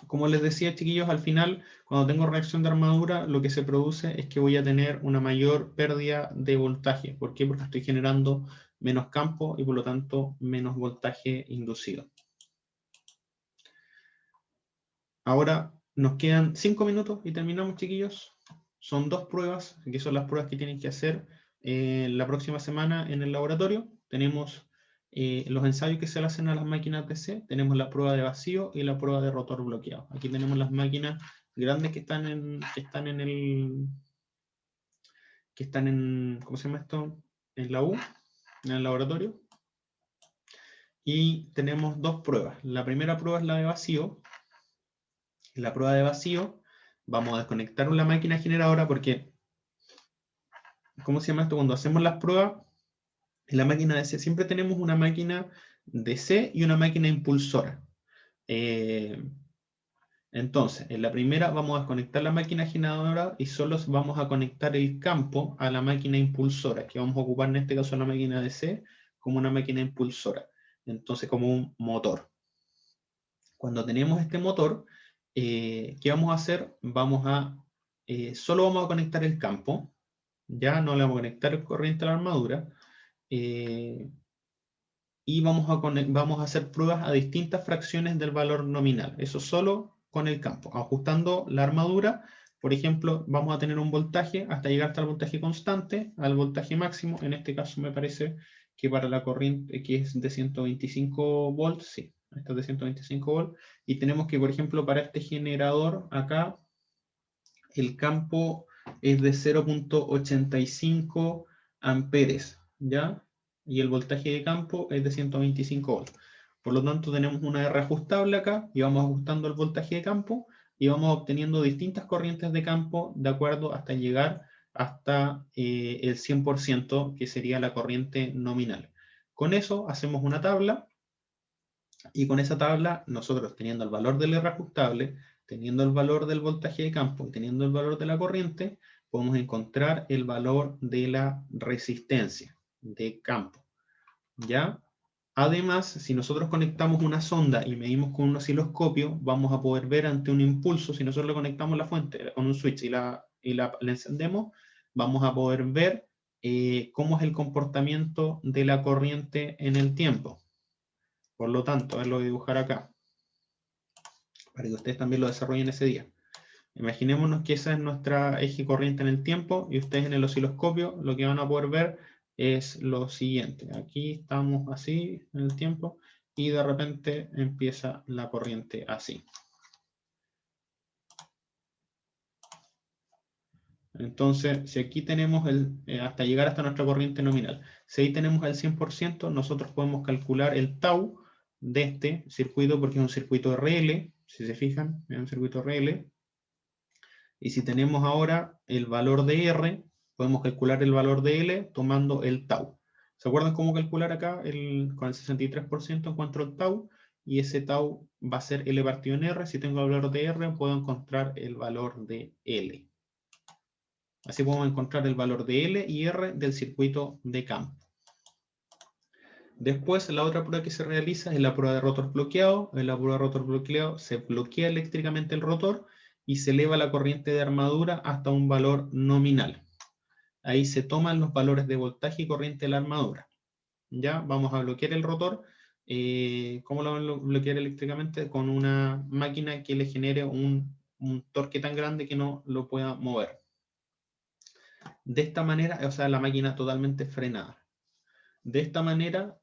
Como les decía, chiquillos, al final, cuando tengo reacción de armadura, lo que se produce es que voy a tener una mayor pérdida de voltaje. ¿Por qué? Porque estoy generando menos campo y por lo tanto menos voltaje inducido. Ahora nos quedan 5 minutos y terminamos, chiquillos. Son 2 pruebas, que son las pruebas que tienen que hacer la próxima semana en el laboratorio. Tenemos los ensayos que se le hacen a las máquinas DC, tenemos la prueba de vacío y la prueba de rotor bloqueado. Aquí tenemos las máquinas grandes que están en ¿cómo se llama esto? En la U, en el laboratorio. Y tenemos 2 pruebas. La primera prueba es la de vacío. En la prueba de vacío vamos a desconectar la máquina generadora porque, ¿cómo se llama esto? Cuando hacemos las pruebas, en la máquina DC siempre tenemos una máquina DC y una máquina impulsora. Entonces, en la primera vamos a desconectar la máquina generadora y solo vamos a conectar el campo a la máquina impulsora, que vamos a ocupar en este caso la máquina DC como una máquina impulsora, entonces como un motor. Cuando tenemos este motor, ¿qué vamos a hacer? Solo vamos a conectar el campo, ya no le vamos a conectar corriente a la armadura, y vamos a hacer pruebas a distintas fracciones del valor nominal, eso solo con el campo, ajustando la armadura. Por ejemplo, vamos a tener un voltaje hasta llegar hasta el voltaje constante, al voltaje máximo. En este caso me parece que para la corriente que es de 125 volts, sí, esta es de 125 volts, y tenemos que, por ejemplo, para este generador acá, el campo es de 0.85 amperes, ¿ya? Y el voltaje de campo es de 125 volts. Por lo tanto, tenemos una R ajustable acá y vamos ajustando el voltaje de campo y vamos obteniendo distintas corrientes de campo de acuerdo hasta llegar hasta el 100%, que sería la corriente nominal. Con eso hacemos una tabla y con esa tabla, nosotros teniendo el valor del R ajustable, teniendo el valor del voltaje de campo y teniendo el valor de la corriente, podemos encontrar el valor de la resistencia de campo, ¿ya? Además, si nosotros conectamos una sonda y medimos con un osciloscopio, vamos a poder ver ante un impulso, si nosotros le conectamos la fuente con un switch y la encendemos, vamos a poder ver cómo es el comportamiento de la corriente en el tiempo. Por lo tanto, a ver, lo voy a dibujar acá, para que ustedes también lo desarrollen ese día. Imaginémonos que esa es nuestra eje corriente en el tiempo y ustedes en el osciloscopio lo que van a poder ver es lo siguiente. Aquí estamos así en el tiempo y de repente empieza la corriente así. Entonces, si aquí tenemos hasta llegar hasta nuestra corriente nominal, si ahí tenemos el 100%, nosotros podemos calcular el tau de este circuito, porque es un circuito RL, si se fijan, es un circuito RL. Y si tenemos ahora el valor de R, podemos calcular el valor de L tomando el tau. ¿Se acuerdan cómo calcular acá? Con el 63% encuentro el tau, y ese tau va a ser L partido en R. Si tengo el valor de R, puedo encontrar el valor de L. Así podemos encontrar el valor de L y R del circuito de campo. Después, la otra prueba que se realiza es la prueba de rotor bloqueado. En la prueba de rotor bloqueado se bloquea eléctricamente el rotor y se eleva la corriente de armadura hasta un valor nominal. Ahí se toman los valores de voltaje y corriente de la armadura. Ya vamos a bloquear el rotor. ¿Cómo lo vamos a bloquear eléctricamente? Con una máquina que le genere un torque tan grande que no lo pueda mover. De esta manera, o sea, la máquina totalmente frenada. De esta manera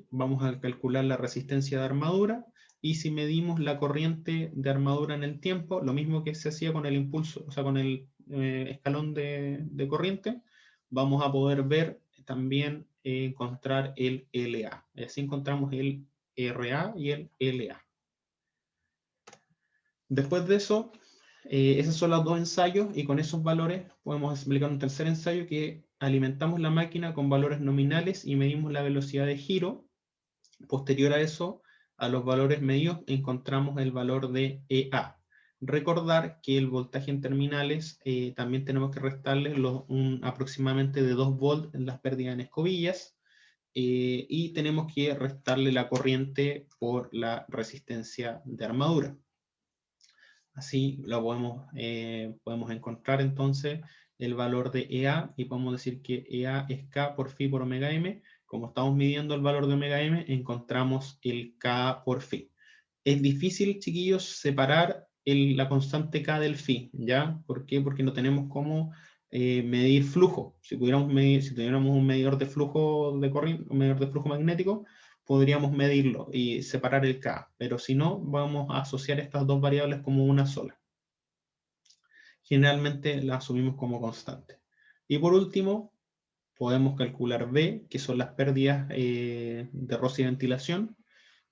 vamos a calcular la resistencia de armadura, y si medimos la corriente de armadura en el tiempo, lo mismo que se hacía con el impulso, o sea, con el escalón de corriente, vamos a poder ver también encontrar el LA. Así encontramos el RA y el LA. Después de eso, esos son los 2 ensayos, y con esos valores podemos explicar un tercer ensayo que alimentamos la máquina con valores nominales y medimos la velocidad de giro. Posterior a eso, a los valores medidos encontramos el valor de EA. Recordar que el voltaje en terminales también tenemos que restarle aproximadamente de 2 volts en las pérdidas en escobillas, y tenemos que restarle la corriente por la resistencia de armadura. Así lo podemos encontrar entonces el valor de EA, y podemos decir que EA es K por phi por omega m. Como estamos midiendo el valor de omega m, encontramos el K por phi. Es difícil, chiquillos, separar la constante K del phi, ¿ya? ¿Por qué? Porque no tenemos cómo medir flujo. Si tuviéramos un medidor de flujo de corriente, un medidor de flujo magnético, podríamos medirlo y separar el K, pero si no, vamos a asociar estas dos variables como una sola. Generalmente la asumimos como constante. Y por último, podemos calcular B, que son las pérdidas de roce y ventilación,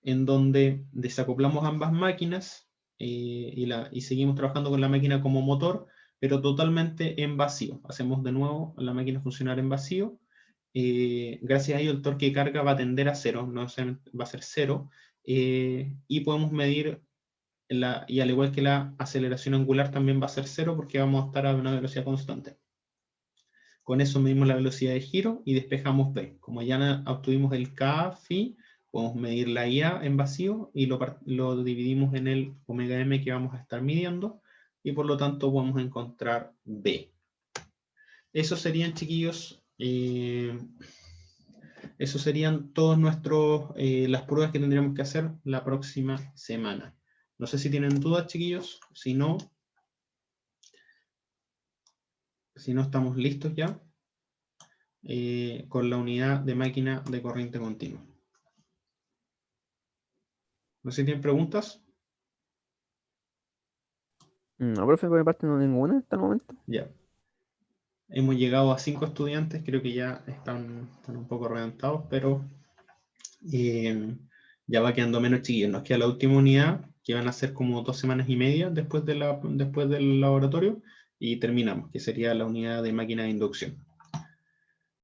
en donde desacoplamos ambas máquinas y seguimos trabajando con la máquina como motor, pero totalmente en vacío. Hacemos de nuevo la máquina funcionar en vacío. Gracias a ello el torque de carga va a tender a cero, no va a ser cero, y podemos medir, y al igual que la aceleración angular también va a ser cero porque vamos a estar a una velocidad constante. Con eso medimos la velocidad de giro y despejamos B. Como ya obtuvimos el K, phi, podemos medir la IA en vacío y lo dividimos en el omega m que vamos a estar midiendo y por lo tanto podemos encontrar B. Eso serían, chiquillos, eso serían todas las pruebas que tendríamos que hacer la próxima semana. No sé si tienen dudas, chiquillos. Si no estamos listos ya con la unidad de máquina de corriente continua. No sé si tienen preguntas. No, profe, por mi parte no ninguna hasta el momento. Ya. Hemos llegado a 5 estudiantes, creo que ya están un poco reventados, pero ya va quedando menos, chiquillos. Nos queda la última unidad, que van a ser como 2 semanas y media después del laboratorio, y terminamos, que sería la unidad de máquina de inducción.